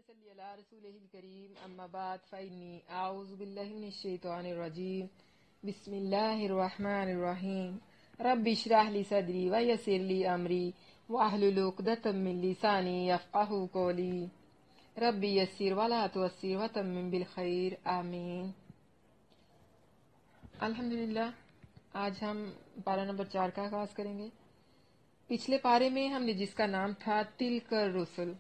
صلی علی رسولہ الکریم اما بعد فإنی اعوذ باللہ من الشیطان الرجیم بسم اللہ الرحمن الرحیم رب اشرح لی صدری ویسر لی امری واحلل عقدۃ من لسانی یفقہوا قولی رب یسر ولا تعسر وتمم بالخیر آمین۔ الحمدللہ، آج ہم پارہ نمبر 4 کا آغاز کریں گے۔ پچھلے پارے میں ہم نے جس کا نام تھا تلک الرسل،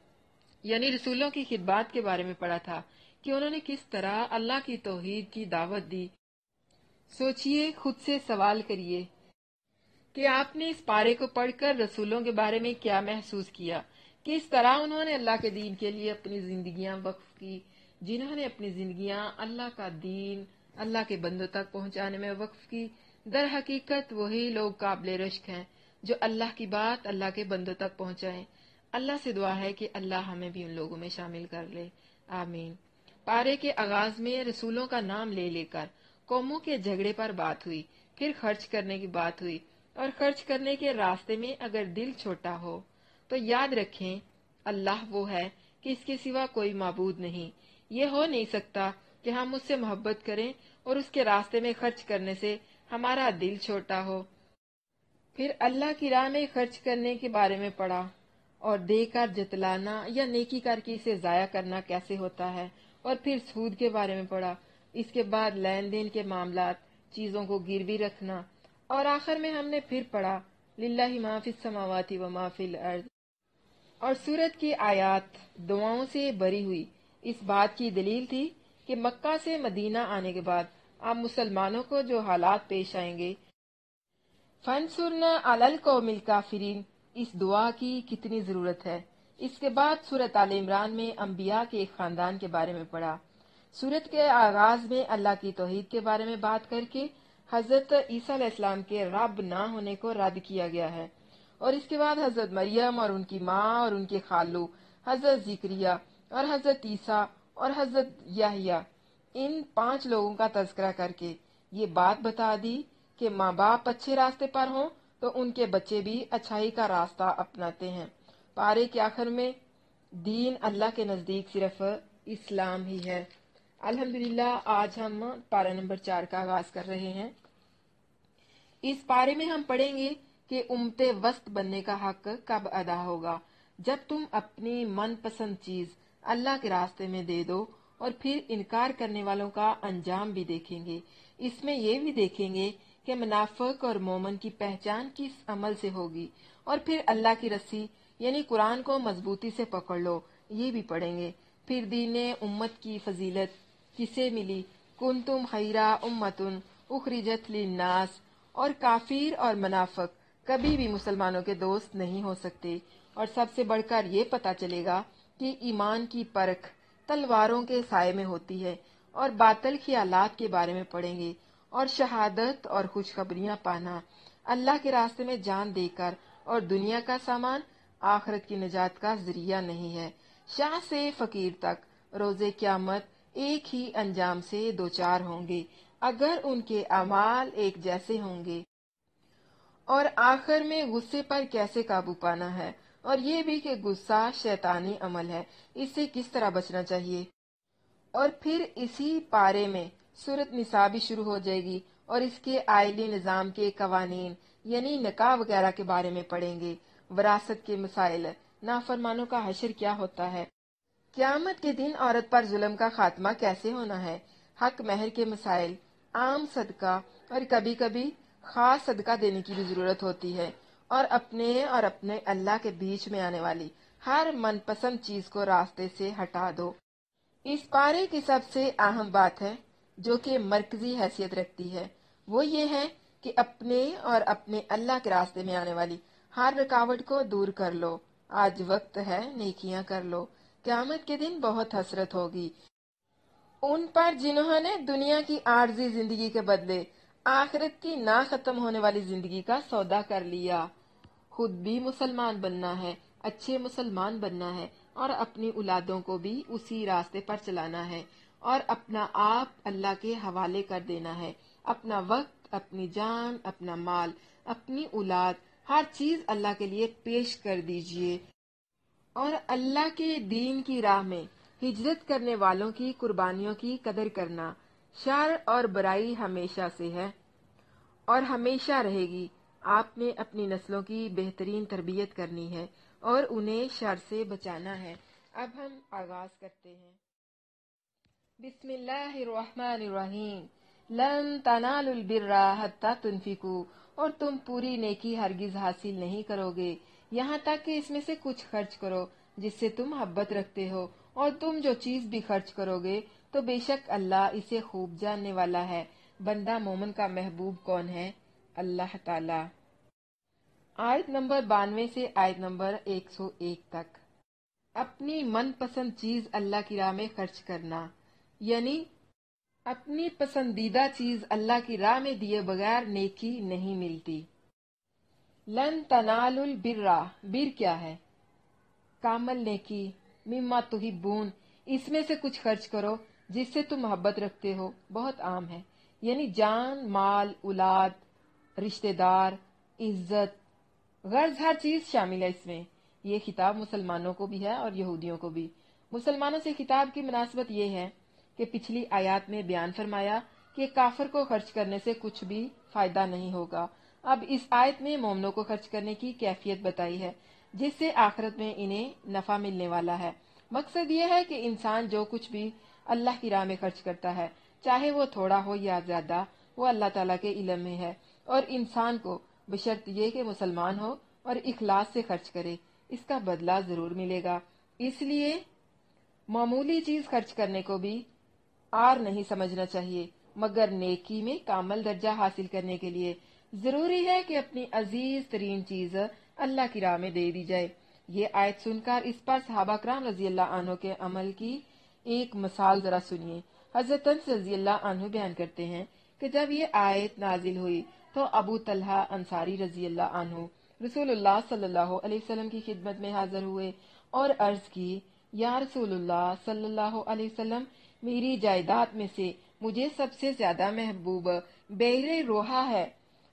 یعنی رسولوں کی خدمات کے بارے میں پڑھا تھا کہ انہوں نے کس طرح اللہ کی توحید کی دعوت دی۔ سوچئے، خود سے سوال کریے کہ آپ نے اس پارے کو پڑھ کر رسولوں کے بارے میں کیا محسوس کیا، کس طرح انہوں نے اللہ کے دین کے لیے اپنی زندگیاں وقف کی۔ جنہوں نے اپنی زندگیاں اللہ کا دین اللہ کے بندوں تک پہنچانے میں وقف کی، در حقیقت وہی لوگ قابل رشک ہیں جو اللہ کی بات اللہ کے بندوں تک پہنچائیں۔ اللہ سے دعا ہے کہ اللہ ہمیں بھی ان لوگوں میں شامل کر لے، آمین۔ پارے کے آغاز میں رسولوں کا نام لے لے کر قوموں کے جھگڑے پر بات ہوئی، پھر خرچ کرنے کی بات ہوئی، اور خرچ کرنے کے راستے میں اگر دل چھوٹا ہو تو یاد رکھیں اللہ وہ ہے کہ اس کے سوا کوئی معبود نہیں۔ یہ ہو نہیں سکتا کہ ہم اس سے محبت کریں اور اس کے راستے میں خرچ کرنے سے ہمارا دل چھوٹا ہو۔ پھر اللہ کی راہ میں خرچ کرنے کے بارے میں پڑھا اور دے کر جتلانا یا نیکی کر کے اسے ضائع کرنا کیسے ہوتا ہے، اور پھر سود کے بارے میں پڑھا۔ اس کے بعد لین دین کے معاملات، چیزوں کو گروی رکھنا، اور آخر میں ہم نے پھر پڑھا للہ ما فی السماوات و ما فی الارض، اور سورت کی آیات دعاؤں سے بری ہوئی۔ اس بات کی دلیل تھی کہ مکہ سے مدینہ آنے کے بعد اب مسلمانوں کو جو حالات پیش آئیں گے، فانصرنا علی القوم الکافرین، اس دعا کی کتنی ضرورت ہے۔ اس کے بعد سورت آل عمران میں انبیاء کے ایک خاندان کے بارے میں پڑھا۔ سورت کے آغاز میں اللہ کی توحید کے بارے میں بات کر کے حضرت عیسیٰ علیہ السلام کے رب نہ ہونے کو رد کیا گیا ہے، اور اس کے بعد حضرت مریم اور ان کی ماں اور ان کے خالو حضرت زکریا اور حضرت عیسیٰ اور حضرت یحییٰ، ان 5 لوگوں کا تذکرہ کر کے یہ بات بتا دی کہ ماں باپ اچھے راستے پر ہوں تو ان کے بچے بھی اچھائی کا راستہ اپناتے ہیں۔ پارے کے آخر میں دین اللہ کے نزدیک صرف اسلام ہی ہے۔ الحمدللہ، آج ہم پارہ نمبر 4 کا آغاز کر رہے ہیں۔ اس پارے میں ہم پڑھیں گے کہ امت وسط بننے کا حق کب ادا ہوگا، جب تم اپنی من پسند چیز اللہ کے راستے میں دے دو، اور پھر انکار کرنے والوں کا انجام بھی دیکھیں گے۔ اس میں یہ بھی دیکھیں گے کہ منافق اور مومن کی پہچان کس عمل سے ہوگی، اور پھر اللہ کی رسی یعنی قرآن کو مضبوطی سے پکڑ لو، یہ بھی پڑھیں گے۔ پھر دین امت کی فضیلت کسے ملی، کنتم خیر امۃ اخرجت للناس، اور کافر اور منافق کبھی بھی مسلمانوں کے دوست نہیں ہو سکتے۔ اور سب سے بڑھ کر یہ پتہ چلے گا کہ ایمان کی پرکھ تلواروں کے سائے میں ہوتی ہے، اور باطل خیالات کے بارے میں پڑھیں گے، اور شہادت اور خوشخبریاں پانا اللہ کے راستے میں جان دے کر، اور دنیا کا سامان آخرت کی نجات کا ذریعہ نہیں ہے۔ شاہ سے فقیر تک روز قیامت ایک ہی انجام سے دوچار ہوں گے اگر ان کے اعمال ایک جیسے ہوں گے۔ اور آخر میں غصے پر کیسے قابو پانا ہے، اور یہ بھی کہ غصہ شیطانی عمل ہے، اس سے کس طرح بچنا چاہیے۔ اور پھر اسی پارے میں سورت نساء بھی شروع ہو جائے گی، اور اس کے آئلی نظام کے قوانین یعنی نکاح وغیرہ کے بارے میں پڑھیں گے، وراثت کے مسائل، نافرمانوں کا حشر کیا ہوتا ہے، قیامت کے دن عورت پر ظلم کا خاتمہ کیسے ہونا ہے، حق مہر کے مسائل، عام صدقہ، اور کبھی کبھی خاص صدقہ دینے کی بھی ضرورت ہوتی ہے، اور اپنے اللہ کے بیچ میں آنے والی ہر من پسند چیز کو راستے سے ہٹا دو۔ اس پارے کی سب سے اہم بات ہے جو کہ مرکزی حیثیت رکھتی ہے، وہ یہ ہے کہ اپنے اللہ کے راستے میں آنے والی ہر رکاوٹ کو دور کر لو۔ آج وقت ہے نیکیاں کر لو، قیامت کے دن بہت حسرت ہوگی ان پر جنہوں نے دنیا کی عارضی زندگی کے بدلے آخرت کی نہ ختم ہونے والی زندگی کا سودا کر لیا۔ خود بھی مسلمان بننا ہے، اچھے مسلمان بننا ہے، اور اپنی اولادوں کو بھی اسی راستے پر چلانا ہے، اور اپنا آپ اللہ کے حوالے کر دینا ہے۔ اپنا وقت، اپنی جان، اپنا مال، اپنی اولاد، ہر چیز اللہ کے لیے پیش کر دیجئے، اور اللہ کے دین کی راہ میں ہجرت کرنے والوں کی قربانیوں کی قدر کرنا شر اور برائی ہمیشہ سے ہے اور ہمیشہ رہے گی۔ آپ نے اپنی نسلوں کی بہترین تربیت کرنی ہے اور انہیں شر سے بچانا ہے۔ اب ہم آغاز کرتے ہیں۔ بسم اللہ الرحمن الرحیم۔ لن تنالوا البر حتی تنفقوا، اور تم پوری نیکی ہرگز حاصل نہیں کرو گے یہاں تک کہ اس میں سے کچھ خرچ کرو جس سے تم محبت رکھتے ہو، اور تم جو چیز بھی خرچ کرو گے تو بے شک اللہ اسے خوب جاننے والا ہے۔ بندہ مومن کا محبوب کون ہے؟ اللہ تعالی۔ آیت نمبر 92 سے آیت نمبر 101 تک۔ اپنی من پسند چیز اللہ کی راہ میں خرچ کرنا، یعنی اپنی پسندیدہ چیز اللہ کی راہ میں دیے بغیر نیکی نہیں ملتی۔ لن تنالوا البر، بر کیا ہے؟ کامل نیکی۔ مما تحبون، اس میں سے کچھ خرچ کرو جس سے تم محبت رکھتے ہو، بہت عام ہے، یعنی جان، مال، اولاد، رشتہ دار، عزت، غرض ہر چیز شامل ہے اس میں۔ یہ خطاب مسلمانوں کو بھی ہے اور یہودیوں کو بھی۔ مسلمانوں سے خطاب کی مناسبت یہ ہے کہ پچھلی آیات میں بیان فرمایا کہ کافر کو خرچ کرنے سے کچھ بھی فائدہ نہیں ہوگا۔ اب اس آیت میں مومنوں کو خرچ کرنے کی کیفیت بتائی ہے جس سے آخرت میں انہیں نفع ملنے والا ہے۔ مقصد یہ ہے کہ انسان جو کچھ بھی اللہ کی راہ میں خرچ کرتا ہے، چاہے وہ تھوڑا ہو یا زیادہ، وہ اللہ تعالیٰ کے علم میں ہے، اور انسان کو بشرط یہ کہ مسلمان ہو اور اخلاص سے خرچ کرے، اس کا بدلہ ضرور ملے گا۔ اس لیے معمولی چیز خرچ کرنے کو بھی عار نہیں سمجھنا چاہیے، مگر نیکی میں کامل درجہ حاصل کرنے کے لیے ضروری ہے کہ اپنی عزیز ترین چیز اللہ کی راہ میں دے دی جائے۔ یہ آیت سن کر اس پر صحابہ کرام رضی اللہ عنہ کے عمل کی ایک مثال ذرا سنیے۔ حضرت انس رضی اللہ عنہ بیان کرتے ہیں کہ جب یہ آیت نازل ہوئی تو ابو طلحہ انصاری رضی اللہ عنہ رسول اللہ صلی اللہ علیہ وسلم کی خدمت میں حاضر ہوئے اور عرض کی، یا رسول اللہ صلی اللہ علیہ وسلم، میری جائیداد میں سے مجھے سب سے زیادہ محبوب بئر روحا ہے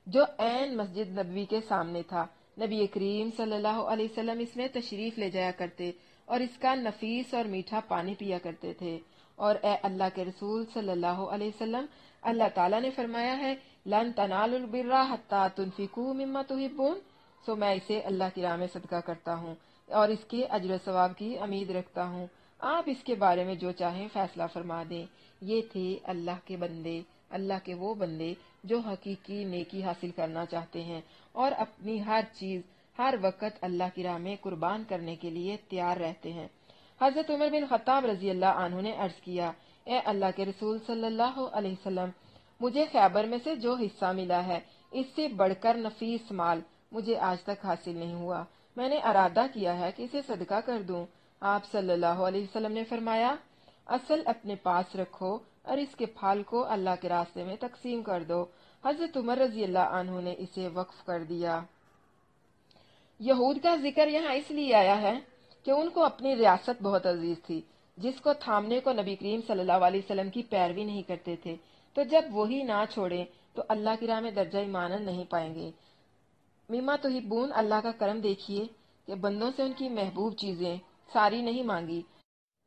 جو عین مسجد نبوی کے سامنے تھا۔ نبی کریم صلی اللہ علیہ وسلم اس میں تشریف لے جایا کرتے اور اس کا نفیس اور میٹھا پانی پیا کرتے تھے۔ اور اے اللہ کے رسول صلی اللہ علیہ وسلم، اللہ تعالیٰ نے فرمایا ہے، لن تنالوا البر حتی تنفقوا مما تحبون، سو میں اسے اللہ کی راہ میں صدقہ کرتا ہوں اور اس کے اجر و ثواب کی امید رکھتا ہوں۔ آپ اس کے بارے میں جو چاہیں فیصلہ فرما دیں۔ یہ تھے اللہ کے بندے، اللہ کے وہ بندے جو حقیقی نیکی حاصل کرنا چاہتے ہیں اور اپنی ہر چیز ہر وقت اللہ کی راہ میں قربان کرنے کے لیے تیار رہتے ہیں۔ حضرت عمر بن خطاب رضی اللہ عنہ نے عرض کیا، اے اللہ کے رسول صلی اللہ علیہ وسلم، مجھے خیبر میں سے جو حصہ ملا ہے اس سے بڑھ کر نفیس مال مجھے آج تک حاصل نہیں ہوا۔ میں نے ارادہ کیا ہے کہ اسے صدقہ کر دوں۔ آپ صلی اللہ علیہ وسلم نے فرمایا، اصل اپنے پاس رکھو اور اس کے پھل کو اللہ کے راستے میں تقسیم کر دو۔ حضرت عمر رضی اللہ عنہ نے اسے وقف کر دیا۔ یہود کا ذکر یہاں اس لیے آیا ہے کہ ان کو اپنی ریاست بہت عزیز تھی، جس کو تھامنے کو نبی کریم صلی اللہ علیہ وسلم کی پیروی نہیں کرتے تھے، تو جب وہی نہ چھوڑیں تو اللہ کی راہ میں درجہ ایمان نہیں پائیں گے۔ مما تحبون، اللہ کا کرم دیکھیے کہ بندوں سے ان کی محبوب چیزیں ساری نہیں مانگی،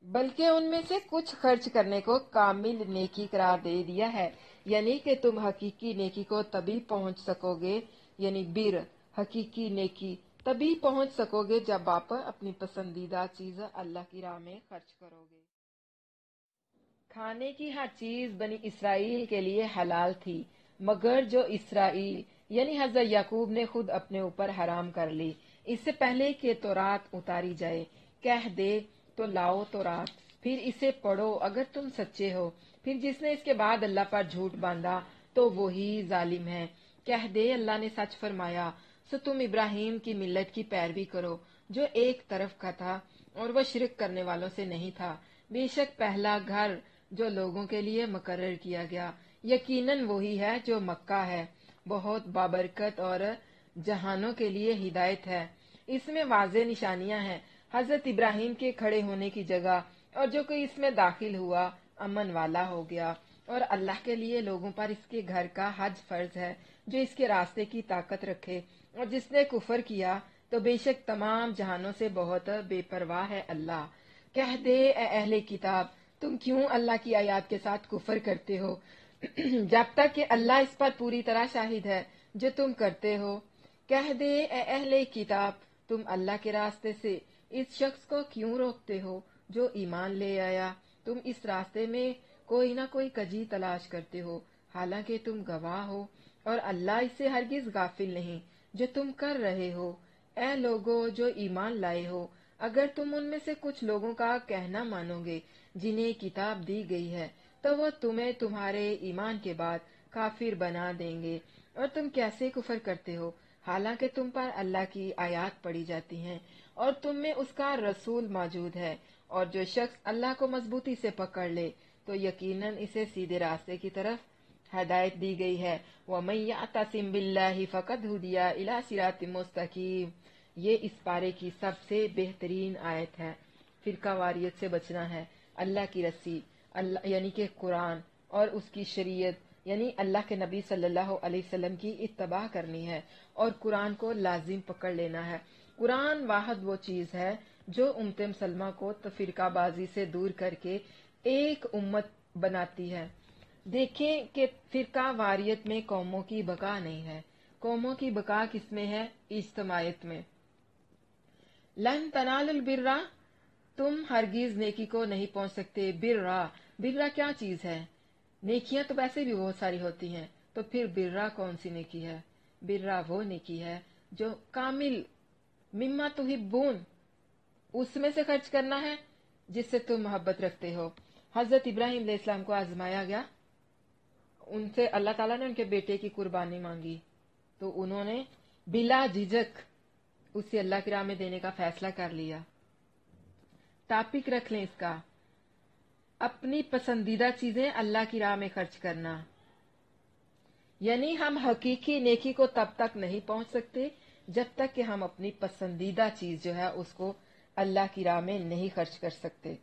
بلکہ ان میں سے کچھ خرچ کرنے کو کامل نیکی قرار دے دیا ہے، یعنی کہ تم حقیقی نیکی کو تبھی پہنچ سکو گے، یعنی بر، حقیقی نیکی تبھی پہنچ سکو گے جب آپ اپنی پسندیدہ چیز اللہ کی راہ میں خرچ کرو گے۔ کھانے کی ہر چیز بنی اسرائیل کے لیے حلال تھی، مگر جو اسرائیل یعنی حضرت یعقوب نے خود اپنے اوپر حرام کر لی، اس سے پہلے کہ تورات اتاری جائے، کہہ دے تو لاؤ تورات، پھر اسے پڑھو اگر تم سچے ہو، پھر جس نے اس کے بعد اللہ پر جھوٹ باندھا تو وہی ظالم ہے۔ کہہ دے اللہ نے سچ فرمایا، سو تم ابراہیم کی ملت کی پیروی کرو جو ایک طرف کا تھا اور وہ شرک کرنے والوں سے نہیں تھا۔ بے شک پہلا گھر جو لوگوں کے لیے مقرر کیا گیا یقیناً وہی ہے جو مکہ ہے، بہت بابرکت اور جہانوں کے لیے ہدایت ہے۔ اس میں واضح نشانیاں ہیں حضرت ابراہیم کے کھڑے ہونے کی جگہ، اور جو کوئی اس میں داخل ہوا امن والا ہو گیا، اور اللہ کے لیے لوگوں پر اس کے گھر کا حج فرض ہے جو اس کے راستے کی طاقت رکھے، اور جس نے کفر کیا تو بے شک تمام جہانوں سے بہت بے پرواہ ہے اللہ۔ کہہ دے اے اہل کتاب تم کیوں اللہ کی آیات کے ساتھ کفر کرتے ہو جب تک کہ اللہ اس پر پوری طرح شاہد ہے جو تم کرتے ہو۔ کہہ دے اے اہل کتاب تم اللہ کے راستے سے اس شخص کو کیوں روکتے ہو جو ایمان لے آیا۔ تم اس راستے میں کوئی نہ کوئی کجی تلاش کرتے ہو حالانکہ تم گواہ ہو اور اللہ اس سے ہرگز غافل نہیں جو تم کر رہے ہو۔ اے لوگو جو ایمان لائے ہو اگر تم ان میں سے کچھ لوگوں کا کہنا مانو گے جنہیں کتاب دی گئی ہے تو وہ تمہیں تمہارے ایمان کے بعد کافر بنا دیں گے، اور تم کیسے کفر کرتے ہو حالانکہ تم پر اللہ کی آیات پڑھی جاتی ہیں اور تم میں اس کا رسول موجود ہے، اور جو شخص اللہ کو مضبوطی سے پکڑ لے تو یقیناً اسے سیدھے راستے کی طرف ہدایت دی گئی ہے۔ وَمَن يَعْتَصِم بِاللَّهِ فَقَدْ هُدِيَ إِلَىٰ صِرَاطٍ مُسْتَقِيمٍ۔ یہ اس پارے کی سب سے بہترین آیت ہے۔ فرقہ واریت سے بچنا ہے، اللہ کی رسی یعنی کہ قرآن اور اس کی شریعت یعنی اللہ کے نبی صلی اللہ علیہ وسلم کی اتباع کرنی ہے اور قرآن کو لازم پکڑ لینا ہے۔ قرآن واحد وہ چیز ہے جو امت مسلمہ کو فرقہ بازی سے دور کر کے ایک امت بناتی ہے۔ دیکھیں کہ فرقہ واریت میں قوموں کی بقا نہیں ہے، قوموں کی بقا کس میں ہے؟ اجتماعیت میں۔ لن تنالوا البر، تم ہرگز نیکی کو نہیں پہنچ سکتے۔ برا کیا چیز ہے؟ نیکیاں تو ویسے بھی بہت ساری ہوتی ہیں، تو پھر برا کون سی نیکی ہے؟ برا وہ نیکی ہے جو کامل مما تحبون، اس میں سے خرچ کرنا ہے جس سے تم محبت رکھتے ہو۔ حضرت ابراہیم علیہ السلام کو آزمایا گیا، ان سے اللہ تعالیٰ نے ان کے بیٹے کی قربانی مانگی تو انہوں نے بلا جھجک اسے اللہ کی راہ میں دینے کا فیصلہ کر لیا۔ ٹاپک رکھ لیں اس کا، اپنی پسندیدہ چیزیں اللہ کی راہ میں خرچ کرنا، یعنی ہم حقیقی نیکی کو تب تک نہیں پہنچ سکتے جب تک کہ ہم اپنی پسندیدہ چیز جو ہے اس کو اللہ کی راہ میں نہیں خرچ کر سکتے۔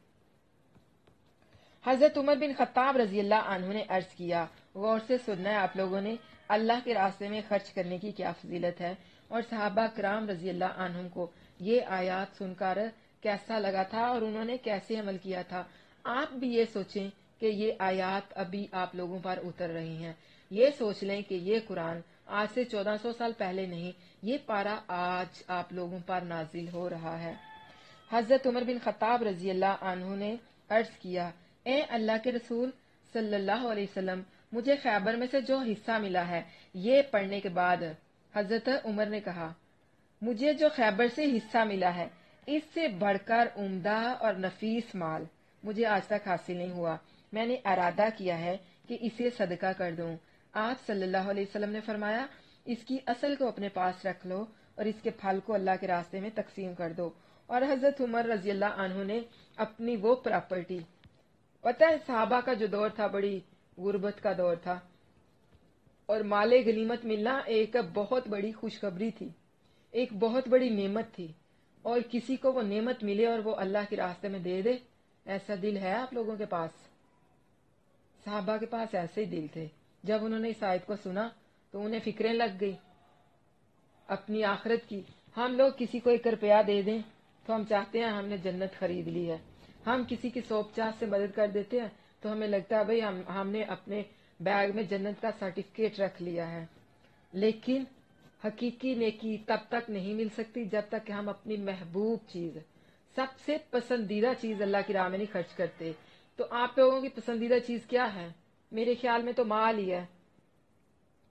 حضرت عمر بن خطاب رضی اللہ عنہ نے عرض کیا، غور سے سننا ہے آپ لوگوں نے، اللہ کے راستے میں خرچ کرنے کی کیا فضیلت ہے، اور صحابہ کرام رضی اللہ عنہم کو یہ آیات سن کر کیسا لگا تھا اور انہوں نے کیسے عمل کیا تھا۔ آپ بھی یہ سوچیں کہ یہ آیات ابھی آپ لوگوں پر اتر رہی ہیں، یہ سوچ لیں کہ یہ قرآن آج سے 1400 سال پہلے نہیں، یہ پارہ آج آپ لوگوں پر نازل ہو رہا ہے۔ حضرت عمر بن خطاب رضی اللہ عنہ نے عرض کیا، اے اللہ کے رسول صلی اللہ علیہ وسلم، مجھے خیبر میں سے جو حصہ ملا ہے، یہ پڑھنے کے بعد حضرت عمر نے کہا، مجھے جو خیبر سے حصہ ملا ہے اس سے بڑھ کر عمدہ اور نفیس مال مجھے آج تک حاصل نہیں ہوا، میں نے ارادہ کیا ہے کہ اسے صدقہ کر دوں۔ آپ صلی اللہ علیہ وسلم نے فرمایا، اس کی اصل کو اپنے پاس رکھ لو اور اس کے پھل کو اللہ کے راستے میں تقسیم کر دو۔ اور حضرت عمر رضی اللہ عنہ نے اپنی وہ پراپرٹی، پتہ ہے صحابہ کا جو دور تھا بڑی غربت کا دور تھا، اور مال غنیمت ملنا ایک بہت بڑی خوشخبری تھی، ایک بہت بڑی نعمت تھی، اور کسی کو وہ نعمت ملے اور وہ اللہ کے راستے میں دے دے، ایسا دل ہے آپ لوگوں کے پاس؟ صحابہ کے پاس ایسے ہی دل تھے۔ جب انہوں نے اس آیت کو سنا تو انہیں فکریں لگ گئی اپنی آخرت کی۔ ہم لوگ کسی کو 1 روپیہ دے دیں تو ہم چاہتے ہیں ہم نے جنت خرید لی ہے، ہم کسی کی 150 سے مدد کر دیتے ہیں تو ہمیں لگتا ہے بھئی ہم نے اپنے بیگ میں جنت کا سرٹیفکیٹ رکھ لیا ہے۔ لیکن حقیقی نیکی تب تک نہیں مل سکتی جب تک کہ ہم اپنی محبوب چیز، سب سے پسندیدہ چیز اللہ کی راہ میں نہیں خرچ کرتے۔ تو آپ لوگوں کی پسندیدہ چیز کیا ہے؟ میرے خیال میں تو مال ہی ہے،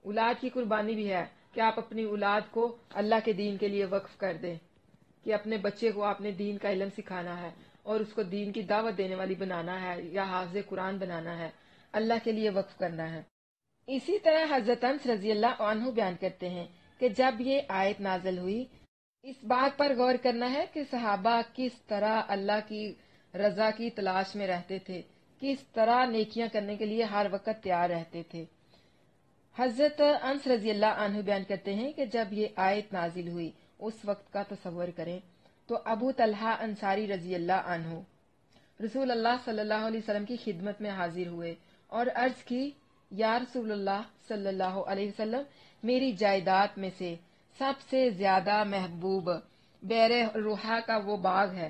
اولاد کی قربانی بھی ہے کہ آپ اپنی اولاد کو اللہ کے دین کے لیے وقف کر دیں، کہ اپنے بچے کو آپ نے دین کا علم سکھانا ہے اور اس کو دین کی دعوت دینے والی بنانا ہے یا حافظ قرآن بنانا ہے، اللہ کے لیے وقف کرنا ہے۔ اسی طرح حضرت انس رضی اللہ عنہ بیان کرتے ہیں کہ جب یہ آیت نازل ہوئی، اس بات پر غور کرنا ہے کہ صحابہ کس طرح اللہ کی رضا کی تلاش میں رہتے تھے، کس طرح نیکیاں کرنے کے لیے ہر وقت تیار رہتے تھے۔ حضرت انس رضی اللہ عنہ بیان کرتے ہیں کہ جب یہ آیت نازل ہوئی اس وقت کا تصور کریں تو ابو طلحہ انصاری رضی اللہ عنہ رسول اللہ صلی اللہ علیہ وسلم کی خدمت میں حاضر ہوئے اور عرض کی، یا رسول اللہ صلی اللہ علیہ وسلم، میری جائیداد میں سے سب سے زیادہ محبوب بیر روحا کا وہ باغ ہے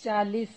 40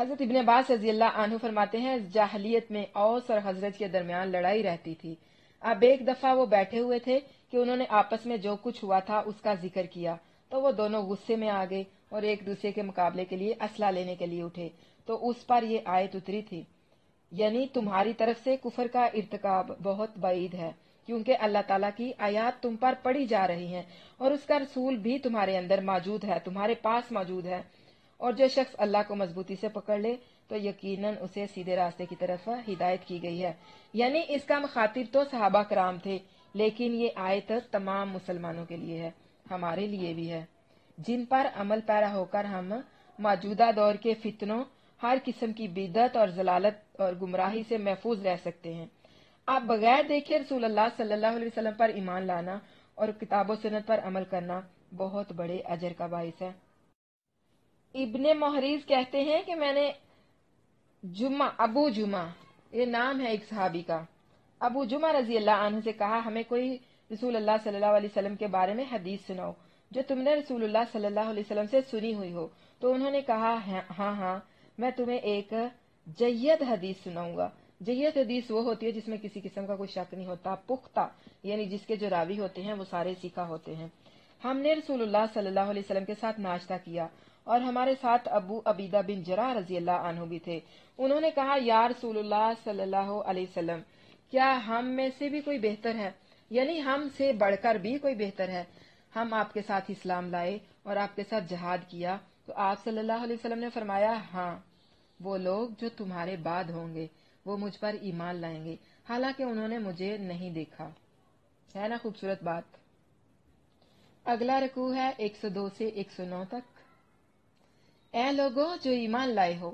حضرت ابن عباس رضی اللہ عنہ فرماتے ہیں جاہلیت میں اوس اور خزرج کے درمیان لڑائی رہتی تھی۔ اب ایک دفعہ وہ بیٹھے ہوئے تھے کہ انہوں نے آپس میں جو کچھ ہوا تھا اس کا ذکر کیا تو وہ دونوں غصے میں آ گئے اور ایک دوسرے کے مقابلے کے لیے اسلحہ لینے کے لیے اٹھے تو اس پر یہ آیت اتری تھی، یعنی تمہاری طرف سے کفر کا ارتکاب بہت بعید ہے، کیونکہ اللہ تعالیٰ کی آیات تم پر پڑھی جا رہی ہیں اور اس کا رسول بھی تمہارے اندر موجود ہے، تمہارے پاس موجود ہے، اور جو شخص اللہ کو مضبوطی سے پکڑ لے تو یقیناً اسے سیدھے راستے کی طرف ہدایت کی گئی ہے۔ یعنی اس کا مخاطب تو صحابہ کرام تھے، لیکن یہ آیت تمام مسلمانوں کے لیے ہے، ہمارے لیے بھی ہے، جن پر عمل پیرا ہو کر ہم موجودہ دور کے فتنوں، ہر قسم کی بدعت اور ضلالت اور گمراہی سے محفوظ رہ سکتے ہیں۔ آپ بغیر دیکھے رسول اللہ صلی اللہ علیہ وسلم پر ایمان لانا اور کتاب و سنت پر عمل کرنا بہت بڑے اجر کا باعث ہے۔ ابن محریز کہتے ہیں کہ میں نے ابو جمعہ، یہ نام ہے ایک صحابی کا، ابو جمعہ رضی اللہ عنہ سے کہا ہمیں کوئی رسول اللہ صلی اللہ علیہ وسلم کے بارے میں حدیث سناؤ جو تم نے رسول اللہ صلی اللہ علیہ وسلم سے سنی ہوئی ہو، تو انہوں نے کہا ہاں میں تمہیں ایک جید حدیث سناؤں گا۔ جید حدیث وہ ہوتی ہے جس میں کسی قسم کا کوئی شک نہیں ہوتا، پختہ، یعنی جس کے جو راوی ہوتے ہیں وہ سارے سیکھا ہوتے ہیں۔ ہم نے رسول اللہ صلی اللہ علیہ وسلم کے ساتھ ناشتہ کیا اور ہمارے ساتھ ابو عبیدہ بن جراح رضی اللہ عنہ بھی تھے۔ انہوں نے کہا یا رسول اللہ صلی اللہ علیہ وسلم، کیا ہم میں سے بھی کوئی بہتر ہے، یعنی ہم سے بڑھ کر بھی کوئی بہتر ہے؟ ہم آپ کے ساتھ اسلام لائے اور آپ کے ساتھ جہاد کیا، تو آپ صلی اللہ علیہ وسلم نے فرمایا ہاں، وہ لوگ جو تمہارے بعد ہوں گے وہ مجھ پر ایمان لائیں گے، حالانکہ انہوں نے مجھے نہیں دیکھا۔ ہے نا خوبصورت بات؟ اگلا رکوع ہے 102 سے 109 تک۔ اے لوگو جو ایمان لائے ہو،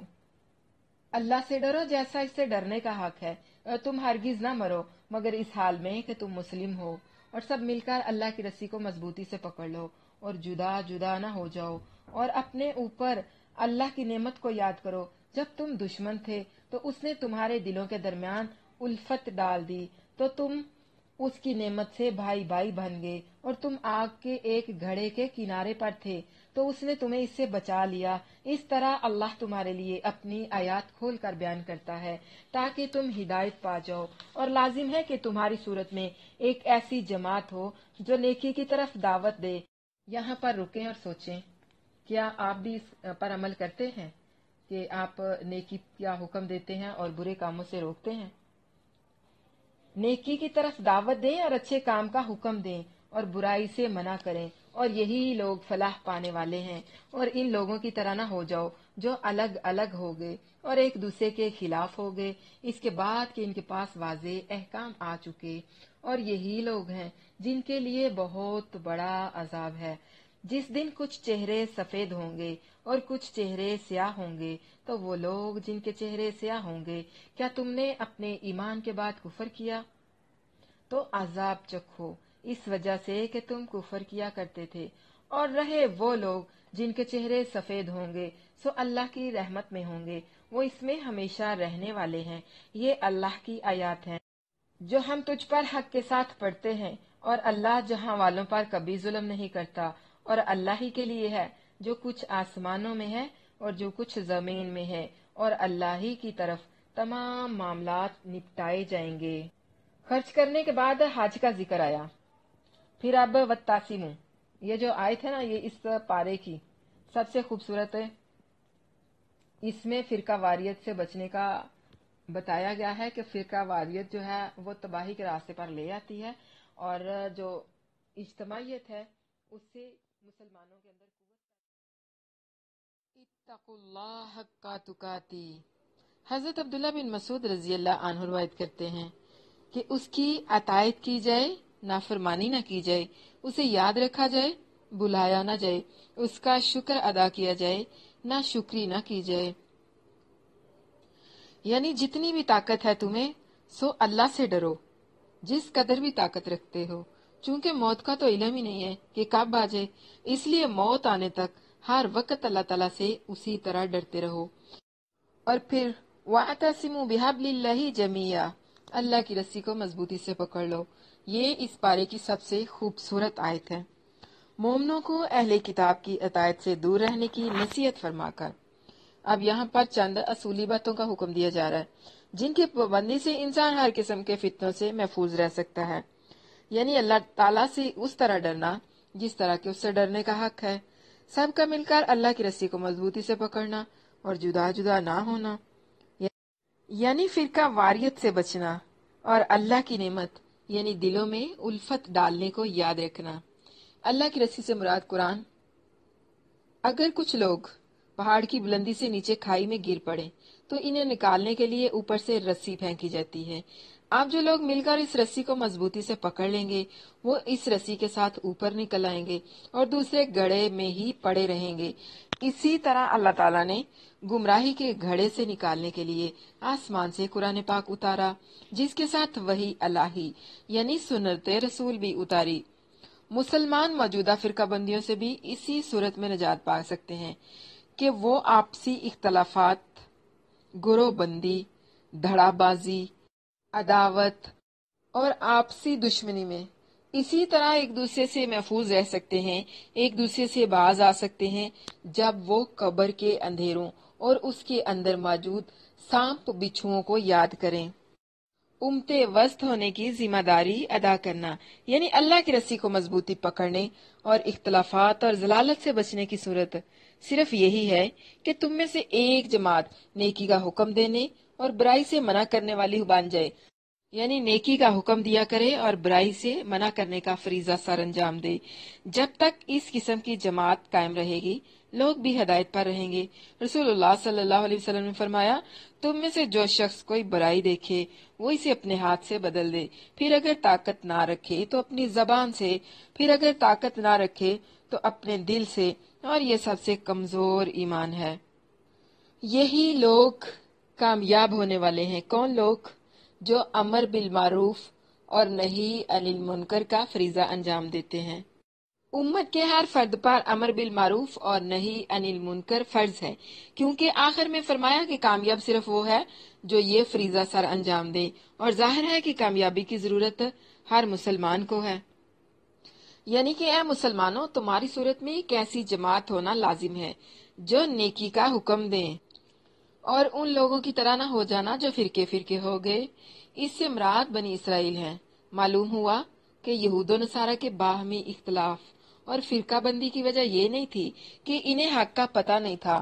اللہ سے ڈرو جیسا اس سے ڈرنے کا حق ہے، اور تم ہرگز نہ مرو مگر اس حال میں کہ تم مسلم ہو، اور سب مل کر اللہ کی رسی کو مضبوطی سے پکڑ لو اور جدا جدا نہ ہو جاؤ، اور اپنے اوپر اللہ کی نعمت کو یاد کرو۔ جب تم دشمن تھے تو اس نے تمہارے دلوں کے درمیان الفت ڈال دی تو تم اس کی نعمت سے بھائی بھائی بن گئے، اور تم آگ کے ایک گھڑے کے کنارے پر تھے تو اس نے تمہیں اس سے بچا لیا۔ اس طرح اللہ تمہارے لیے اپنی آیات کھول کر بیان کرتا ہے تاکہ تم ہدایت پا جاؤ، اور لازم ہے کہ تمہاری صورت میں ایک ایسی جماعت ہو جو نیکی کی طرف دعوت دے۔ یہاں پر رکیں اور سوچیں، کیا آپ بھی اس پر عمل کرتے ہیں کہ آپ نیکی کا حکم دیتے ہیں اور برے کاموں سے روکتے ہیں؟ نیکی کی طرف دعوت دیں اور اچھے کام کا حکم دیں اور برائی سے منع کریں، اور یہی لوگ فلاح پانے والے ہیں۔ اور ان لوگوں کی طرح نہ ہو جاؤ جو الگ الگ ہو گئے اور ایک دوسرے کے خلاف ہو گئے، اس کے بعد کہ ان کے پاس واضح احکام آ چکے، اور یہی لوگ ہیں جن کے لیے بہت بڑا عذاب ہے۔ جس دن کچھ چہرے سفید ہوں گے اور کچھ چہرے سیاہ ہوں گے، تو وہ لوگ جن کے چہرے سیاہ ہوں گے، کیا تم نے اپنے ایمان کے بعد کفر کیا تو عذاب چکھو اس وجہ سے کہ تم کفر کیا کرتے تھے۔ اور رہے وہ لوگ جن کے چہرے سفید ہوں گے، سو اللہ کی رحمت میں ہوں گے، وہ اس میں ہمیشہ رہنے والے ہیں۔ یہ اللہ کی آیات ہیں جو ہم تجھ پر حق کے ساتھ پڑھتے ہیں، اور اللہ جہاں والوں پر کبھی ظلم نہیں کرتا، اور اللہ ہی کے لیے ہے جو کچھ آسمانوں میں ہے اور جو کچھ زمین میں ہے، اور اللہ ہی کی طرف تمام معاملات نپٹائے جائیں گے۔ خرچ کرنے کے بعد حج کا ذکر آیا۔ پھر اب وَالتَّاسِمُ، یہ جو آیت ہے نا، یہ اس پارے کی سب سے خوبصورت ہے۔ اس میں فرقہ واریت سے بچنے کا بتایا گیا ہے کہ فرقہ واریت جو ہے وہ تباہی کے راستے پر لے آتی ہے، اور جو اجتماعیت ہے اس سے مسلمانوں کے اندر قوت۔ اتقوا اللہ حق تقاتی، حضرت عبداللہ بن مسعود رضی اللہ عنہ روایت کرتے ہیں کہ اس کی اطاعت کی جائے، نافرمانی نہ کی جائے، اسے یاد رکھا جائے، بلایا نہ جائے، اس کا شکر ادا کیا جائے، نہ شکری نہ کی جائے۔ یعنی جتنی بھی طاقت ہے تمہیں، سو اللہ سے ڈرو جس قدر بھی طاقت رکھتے ہو، چونکہ موت کا تو علم ہی نہیں ہے کہ کب آ جائے، اس لیے موت آنے تک ہر وقت اللہ تعالیٰ سے اسی طرح ڈرتے رہو۔ اور پھر وَاعْتَصِمُوا بِحَبْلِ اللَّهِ جَمِيعًا، اللہ کی رسی کو مضبوطی سے پکڑ لو۔ یہ اس پارے کی سب سے خوبصورت آیت ہے، مومنوں کو اہل کتاب کی اطاعت سے دور رہنے کی نصیحت فرما کر۔ اب یہاں پر چند اصولی باتوں کا حکم دیا جا رہا ہے جن کی پابندی سے انسان ہر قسم کے فتنوں سے محفوظ رہ سکتا ہے، یعنی اللہ تعالیٰ سے اس طرح ڈرنا جس طرح کے اس سے ڈرنے کا حق ہے، سب کا مل کر اللہ کی رسی کو مضبوطی سے پکڑنا اور جدا جدا نہ ہونا، یعنی فرقہ واریت سے بچنا، اور اللہ کی نعمت یعنی دلوں میں الفت ڈالنے کو یاد رکھنا۔ اللہ کی رسی سے مراد قرآن۔ اگر کچھ لوگ پہاڑ کی بلندی سے نیچے کھائی میں گر پڑے تو انہیں نکالنے کے لیے اوپر سے رسی پھینکی جاتی ہے۔ آپ جو لوگ مل کر اس رسی کو مضبوطی سے پکڑ لیں گے وہ اس رسی کے ساتھ اوپر نکل آئیں گے اور دوسرے گڑھے میں ہی پڑے رہیں گے۔ اسی طرح اللہ تعالیٰ نے گمراہی کے گھڑے سے نکالنے کے لیے آسمان سے قرآن پاک اتارا، جس کے ساتھ وحی الہی یعنی سنت رسول بھی اتاری۔ مسلمان موجودہ فرقہ بندیوں سے بھی اسی صورت میں نجات پا سکتے ہیں کہ وہ آپسی اختلافات، گروہ بندی، دھڑا بازی، عداوت اور آپسی دشمنی میں اسی طرح ایک دوسرے سے محفوظ رہ سکتے ہیں، ایک دوسرے سے باز آ سکتے ہیں جب وہ قبر کے اندھیروں اور اس کے اندر موجود سانپ بچھوؤں کو یاد کریں۔ امت وسط ہونے کی ذمہ داری ادا کرنا، یعنی اللہ کی رسی کو مضبوطی پکڑنے اور اختلافات اور ضلالت سے بچنے کی صورت صرف یہی ہے کہ تم میں سے ایک جماعت نیکی کا حکم دینے اور برائی سے منع کرنے والی بن جائے، یعنی نیکی کا حکم دیا کرے اور برائی سے منع کرنے کا فریضہ سر انجام دے۔ جب تک اس قسم کی جماعت قائم رہے گی لوگ بھی ہدایت پر رہیں گے۔ رسول اللہ صلی اللہ علیہ وسلم نے فرمایا، تم میں سے جو شخص کوئی برائی دیکھے وہ اسے اپنے ہاتھ سے بدل دے، پھر اگر طاقت نہ رکھے تو اپنی زبان سے، پھر اگر طاقت نہ رکھے تو اپنے دل سے، اور یہ سب سے کمزور ایمان ہے۔ یہی لوگ کامیاب ہونے والے ہیں۔ کون لوگ؟ جو امر بالمعروف اور نہی عن المنکر کا فریضہ انجام دیتے ہیں۔ امت کے ہر فرد پر امر بالمعروف اور نہی عن المنکر فرض ہے، کیونکہ آخر میں فرمایا کہ کامیاب صرف وہ ہے جو یہ فریضہ سر انجام دے، اور ظاہر ہے کہ کامیابی کی ضرورت ہر مسلمان کو ہے۔ یعنی کہ اے مسلمانوں، تمہاری صورت میں ایک ایسی جماعت ہونا لازم ہے جو نیکی کا حکم دیں، اور ان لوگوں کی طرح نہ ہو جانا جو فرقے فرقے ہو گئے۔ اس سے مراد بنی اسرائیل ہیں۔ معلوم ہوا کہ یہود و نصارہ کے باہمی اختلاف اور فرقہ بندی کی وجہ یہ نہیں تھی کہ انہیں حق کا پتہ نہیں تھا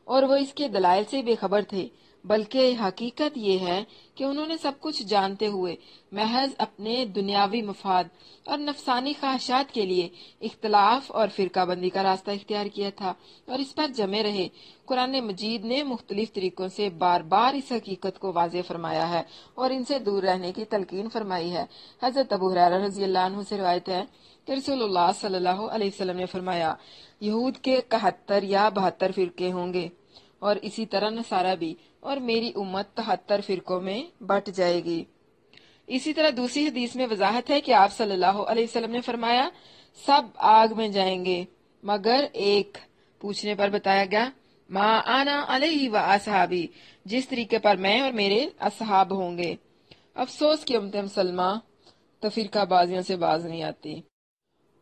اور وہ اس کے دلائل سے بے خبر تھے، بلکہ حقیقت یہ ہے کہ انہوں نے سب کچھ جانتے ہوئے محض اپنے دنیاوی مفاد اور نفسانی خواہشات کے لیے اختلاف اور فرقہ بندی کا راستہ اختیار کیا تھا اور اس پر جمے رہے۔ قرآن مجید نے مختلف طریقوں سے بار بار اس حقیقت کو واضح فرمایا ہے اور ان سے دور رہنے کی تلقین فرمائی ہے۔ حضرت ابو ہریرہ رضی اللہ عنہ سے روایت ہے کہ رسول اللہ صلی اللہ علیہ وسلم نے فرمایا، یہود کے 71 یا 72 فرقے ہوں گے اور اسی طرح نصارہ بھی، اور میری امت 73 فرقوں میں بٹ جائے گی۔ اسی طرح دوسری حدیث میں وضاحت ہے کہ آپ صلی اللہ علیہ وسلم نے فرمایا، سب آگ میں جائیں گے مگر ایک۔ پوچھنے پر بتایا گیا، ما انا علیہ و اصحابی، جس طریقے پر میں اور میرے اصحاب ہوں گے۔ افسوس کہ امت مسلمہ تفرقہ بازیوں سے باز نہیں آتی،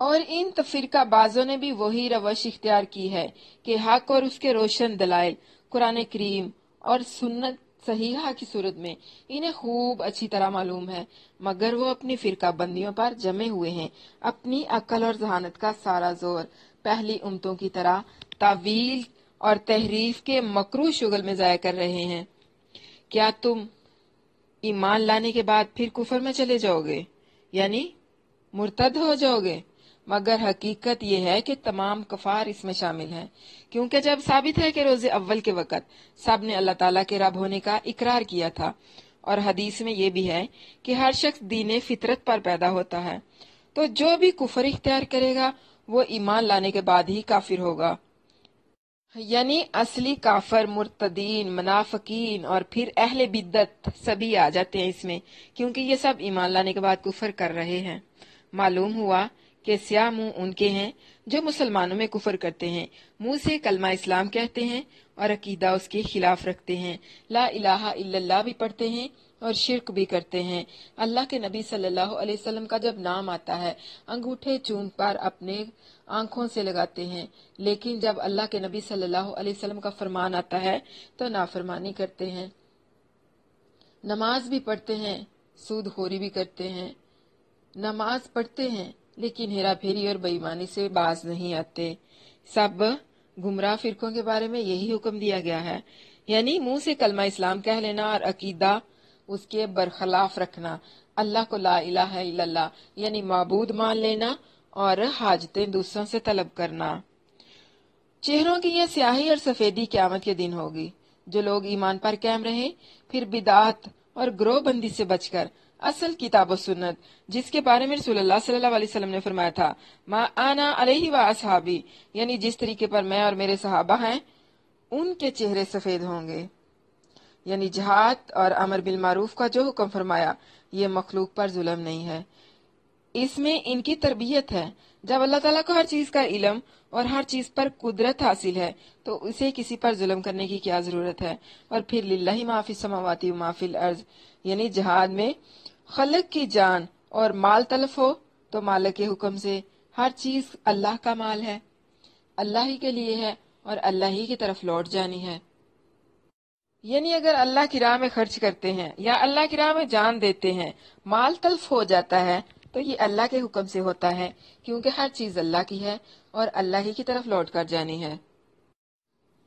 اور ان تفرقہ بازوں نے بھی وہی روش اختیار کی ہے کہ حق اور اس کے روشن دلائل قرآن کریم اور سنت صحیحہ کی صورت میں انہیں خوب اچھی طرح معلوم ہے، مگر وہ اپنی فرقہ بندیوں پر جمے ہوئے ہیں، اپنی عقل اور ذہانت کا سارا زور پہلی امتوں کی طرح تعویل اور تحریف کے مکروہ شغل میں ضائع کر رہے ہیں۔ کیا تم ایمان لانے کے بعد پھر کفر میں چلے جاؤ گے، یعنی مرتد ہو جاؤ گے؟ مگر حقیقت یہ ہے کہ تمام کفار اس میں شامل ہیں، کیونکہ جب ثابت ہے کہ روز اول کے وقت سب نے اللہ تعالیٰ کے رب ہونے کا اقرار کیا تھا، اور حدیث میں یہ بھی ہے کہ ہر شخص دین فطرت پر پیدا ہوتا ہے، تو جو بھی کفر اختیار کرے گا وہ ایمان لانے کے بعد ہی کافر ہوگا۔ یعنی اصلی کافر، مرتدین، منافقین اور پھر اہل بدعت سبھی آ جاتے ہیں اس میں، کیونکہ یہ سب ایمان لانے کے بعد کفر کر رہے ہیں۔ معلوم ہوا کہ سیاہ منہ ان کے ہیں جو مسلمانوں میں کفر کرتے ہیں، منہ سے کلمہ اسلام کہتے ہیں اور عقیدہ اس کے خلاف رکھتے ہیں، لا الہ الا اللہ بھی پڑھتے ہیں اور شرک بھی کرتے ہیں۔ اللہ کے نبی صلی اللہ علیہ وسلم کا جب نام آتا ہے انگوٹھے چوم پر اپنے آنکھوں سے لگاتے ہیں، لیکن جب اللہ کے نبی صلی اللہ علیہ وسلم کا فرمان آتا ہے تو نافرمانی کرتے ہیں، نماز بھی پڑھتے ہیں، سود خوری بھی کرتے ہیں، نماز پڑھتے ہیں لیکن ہیرا پھیری اور بے ایمانی سے باز نہیں آتے۔ سب گمراہ فرقوں کے بارے میں یہی حکم دیا گیا ہے، یعنی منہ سے کلمہ اسلام کہہ لینا اور عقیدہ اس کے برخلاف رکھنا، اللہ کو لا الہ الا اللہ یعنی معبود مان لینا اور حاجتیں دوسروں سے طلب کرنا۔ چہروں کی یہ سیاہی اور سفیدی قیامت کے دن ہوگی۔ جو لوگ ایمان پر قائم رہیں پھر بدعات اور گروہ بندی سے بچ کر اصل کتاب و سنت، جس کے بارے میں رسول اللہ صلی اللہ علیہ وسلم نے فرمایا تھا ما انا علیہ و اصحابی، یعنی جس طریقے پر میں اور میرے صحابہ ہیں ان کے چہرے سفید ہوں گے، یعنی جہاد اور امر بالمعروف کا جو حکم فرمایا یہ مخلوق پر ظلم نہیں ہے، اس میں ان کی تربیت ہے۔ جب اللہ تعالیٰ کو ہر چیز کا علم اور ہر چیز پر قدرت حاصل ہے تو اسے کسی پر ظلم کرنے کی کیا ضرورت ہے؟ اور پھر للہ ما فی السماوات و ما فی الارض، یعنی جہاد میں خلق کی جان اور مال تلف ہو تو مالک کے حکم سے، ہر چیز اللہ کا مال ہے، اللہ ہی کے لیے ہے اور اللہ ہی کی طرف لوٹ جانی ہے۔ یعنی اگر اللہ کی راہ میں خرچ کرتے ہیں یا اللہ کی راہ میں جان دیتے ہیں، مال تلف ہو جاتا ہے تو یہ اللہ کے حکم سے ہوتا ہے، کیونکہ ہر چیز اللہ کی ہے اور اللہ ہی کی طرف لوٹ کر جانی ہے۔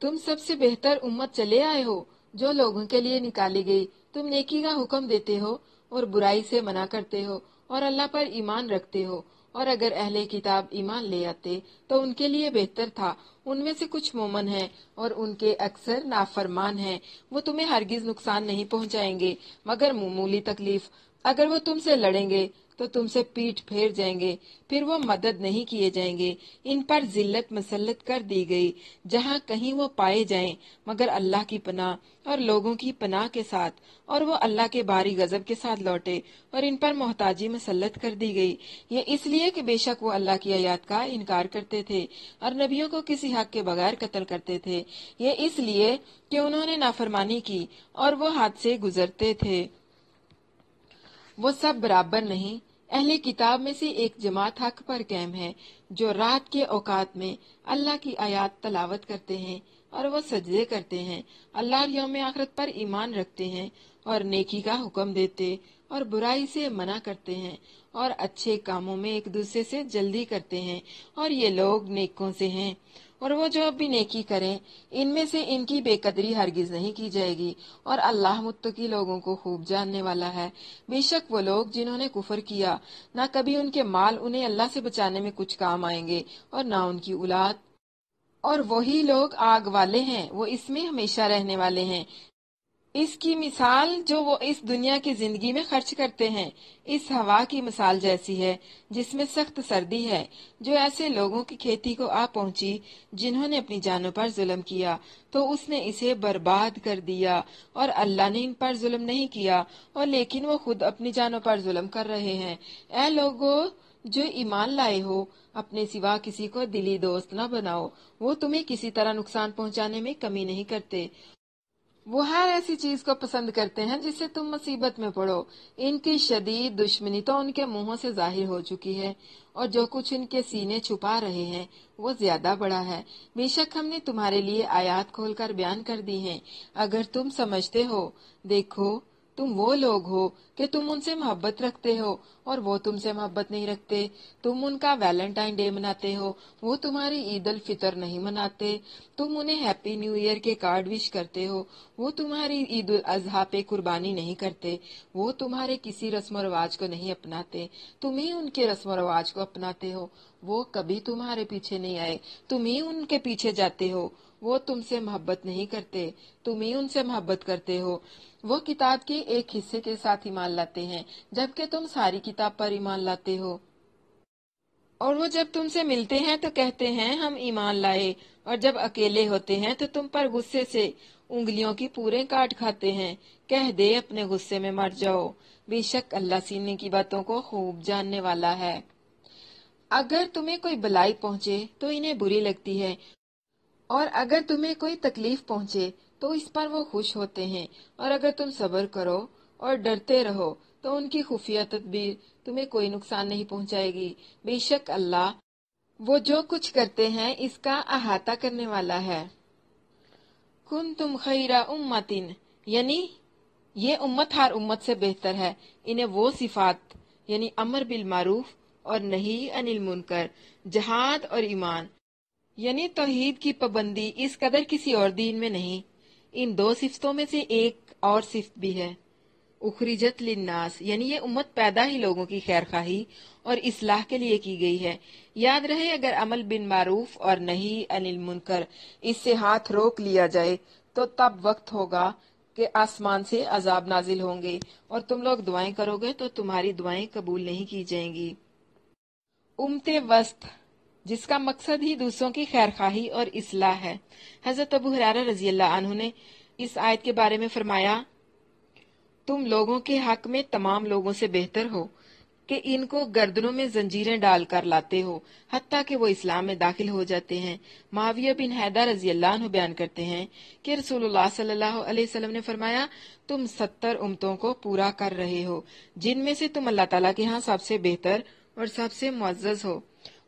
تم سب سے بہتر امت چلے آئے ہو جو لوگوں کے لیے نکالی گئی، تم نیکی کا حکم دیتے ہو اور برائی سے منع کرتے ہو اور اللہ پر ایمان رکھتے ہو، اور اگر اہل کتاب ایمان لے آتے تو ان کے لیے بہتر تھا، ان میں سے کچھ مومن ہیں اور ان کے اکثر نافرمان ہیں، وہ تمہیں ہرگز نقصان نہیں پہنچائیں گے مگر معمولی تکلیف، اگر وہ تم سے لڑیں گے تو تم سے پیٹھ پھیر جائیں گے، پھر وہ مدد نہیں کیے جائیں گے، ان پر ذلت مسلط کر دی گئی جہاں کہیں وہ پائے جائیں مگر اللہ کی پناہ اور لوگوں کی پناہ کے ساتھ، اور وہ اللہ کے بھاری غضب کے ساتھ لوٹے، اور ان پر محتاجی مسلط کر دی گئی، یہ اس لیے کہ بے شک وہ اللہ کی آیات کا انکار کرتے تھے اور نبیوں کو کسی حق کے بغیر قتل کرتے تھے، یہ اس لیے کہ انہوں نے نافرمانی کی اور وہ حد سے گزرتے تھے۔ وہ سب برابر نہیں، اہل کتاب میں سے ایک جماعت حق پر قائم ہے جو رات کے اوقات میں اللہ کی آیات تلاوت کرتے ہیں اور وہ سجدے کرتے ہیں، اللہ اور یوم آخرت پر ایمان رکھتے ہیں اور نیکی کا حکم دیتے اور برائی سے منع کرتے ہیں اور اچھے کاموں میں ایک دوسرے سے جلدی کرتے ہیں، اور یہ لوگ نیکوں سے ہیں، اور وہ جو اب بھی نیکی کریں ان میں سے ان کی بے قدری ہرگز نہیں کی جائے گی، اور اللہ متقی لوگوں کو خوب جاننے والا ہے۔ بے شک وہ لوگ جنہوں نے کفر کیا نہ کبھی ان کے مال انہیں اللہ سے بچانے میں کچھ کام آئیں گے اور نہ ان کی اولاد، اور وہی لوگ آگ والے ہیں، وہ اس میں ہمیشہ رہنے والے ہیں۔ اس کی مثال جو وہ اس دنیا کی زندگی میں خرچ کرتے ہیں اس ہوا کی مثال جیسی ہے جس میں سخت سردی ہے، جو ایسے لوگوں کی کھیتی کو آ پہنچی جنہوں نے اپنی جانوں پر ظلم کیا تو اس نے اسے برباد کر دیا، اور اللہ نے ان پر ظلم نہیں کیا اور لیکن وہ خود اپنی جانوں پر ظلم کر رہے ہیں۔ اے لوگو جو ایمان لائے ہو، اپنے سوا کسی کو دلی دوست نہ بناؤ، وہ تمہیں کسی طرح نقصان پہنچانے میں کمی نہیں کرتے، وہ ہر ایسی چیز کو پسند کرتے ہیں جس سے تم مصیبت میں پڑو۔ ان کی شدید دشمنی تو ان کے منہوں سے ظاہر ہو چکی ہے، اور جو کچھ ان کے سینے چھپا رہے ہیں وہ زیادہ بڑا ہے۔ بے شک ہم نے تمہارے لیے آیات کھول کر بیان کر دی ہیں اگر تم سمجھتے ہو۔ دیکھو تم وہ لوگ ہو کہ تم ان سے محبت رکھتے ہو اور وہ تم سے محبت نہیں رکھتے، تم ان کا ویلنٹائن ڈے مناتے ہو، وہ تمہاری عید الفطر نہیں مناتے، تم انہیں ہیپی نیو ایئر کے کارڈ وش کرتے ہو، وہ تمہاری عید الاضحیٰ پہ قربانی نہیں کرتے، وہ تمہارے کسی رسم و رواج کو نہیں اپناتے، تم ہی ان کے رسم و رواج کو اپناتے ہو، وہ کبھی تمہارے پیچھے نہیں آئے، تم ہی ان کے پیچھے جاتے ہو، وہ تم سے محبت نہیں کرتے، تم ہی ان سے محبت کرتے ہو، وہ کتاب کے ایک حصے کے ساتھ ایمان لاتے ہیں جبکہ تم ساری کتاب پر ایمان لاتے ہو، اور وہ جب تم سے ملتے ہیں تو کہتے ہیں ہم ایمان لائے، اور جب اکیلے ہوتے ہیں تو تم پر غصے سے انگلیوں کی پورے کاٹ کھاتے ہیں۔ کہہ دے اپنے غصے میں مر جاؤ، بے شک اللہ سینے کی باتوں کو خوب جاننے والا ہے۔ اگر تمہیں کوئی بلائی پہنچے تو انہیں بری لگتی ہے، اور اگر تمہیں کوئی تکلیف پہنچے تو اس پر وہ خوش ہوتے ہیں، اور اگر تم صبر کرو اور ڈرتے رہو تو ان کی خفیہ تدبیر تمہیں کوئی نقصان نہیں پہنچائے گی۔ بے شک اللہ وہ جو کچھ کرتے ہیں اس کا احاطہ کرنے والا ہے۔ کنتم خیر امتن، یعنی یہ امت ہر امت سے بہتر ہے۔ انہیں وہ صفات یعنی امر بالمعروف اور نہی عن المنکر، جہاد اور ایمان یعنی توحید کی پابندی اس قدر کسی اور دین میں نہیں۔ ان دو صفتوں میں سے ایک اور صفت بھی ہے، اخرجت للناس، یعنی یہ امت پیدا ہی لوگوں کی خیر خواہی اور اصلاح کے لیے کی گئی ہے۔ یاد رہے اگر عمل بالمعروف اور نہی عن المنکر اس سے ہاتھ روک لیا جائے تو تب وقت ہوگا کہ آسمان سے عذاب نازل ہوں گے اور تم لوگ دعائیں کرو گے تو تمہاری دعائیں قبول نہیں کی جائیں گی۔ امت وسط، جس کا مقصد ہی دوسروں کی خیر خواہی اور اصلاح ہے۔ حضرت ابو ہریرہ رضی اللہ عنہ نے اس آیت کے بارے میں فرمایا، تم لوگوں کے حق میں تمام لوگوں سے بہتر ہو کہ ان کو گردنوں میں زنجیریں ڈال کر لاتے ہو حتیٰ کہ وہ اسلام میں داخل ہو جاتے ہیں۔ معاویہ بن حیدر رضی اللہ عنہ بیان کرتے ہیں کہ رسول اللہ صلی اللہ علیہ وسلم نے فرمایا، تم 70 امتوں کو پورا کر رہے ہو جن میں سے تم اللہ تعالیٰ کے ہاں سب سے بہتر اور سب سے معزز ہو۔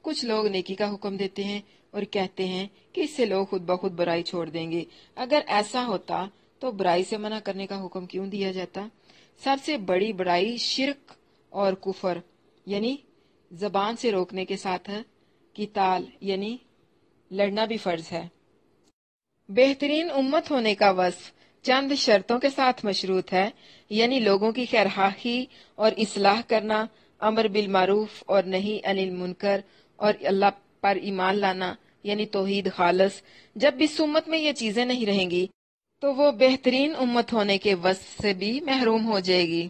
کچھ لوگ نیکی کا حکم دیتے ہیں اور کہتے ہیں کہ اس سے لوگ خود بخود برائی چھوڑ دیں گے۔ اگر ایسا ہوتا تو برائی سے منع کرنے کا حکم کیوں دیا جاتا؟ سب سے بڑی برائی شرک اور کفر یعنی زبان سے روکنے کے ساتھ ہے، قتال یعنی لڑنا بھی فرض ہے۔ بہترین امت ہونے کا وصف چند شرطوں کے ساتھ مشروط ہے، یعنی لوگوں کی خیرخواہی اور اصلاح کرنا، امر بالمعروف اور نہی عن المنکر اور اللہ پر ایمان لانا یعنی توحید خالص۔ جب اس امت میں یہ چیزیں نہیں رہیں گی تو وہ بہترین امت ہونے کے وصف سے بھی محروم ہو جائے گی۔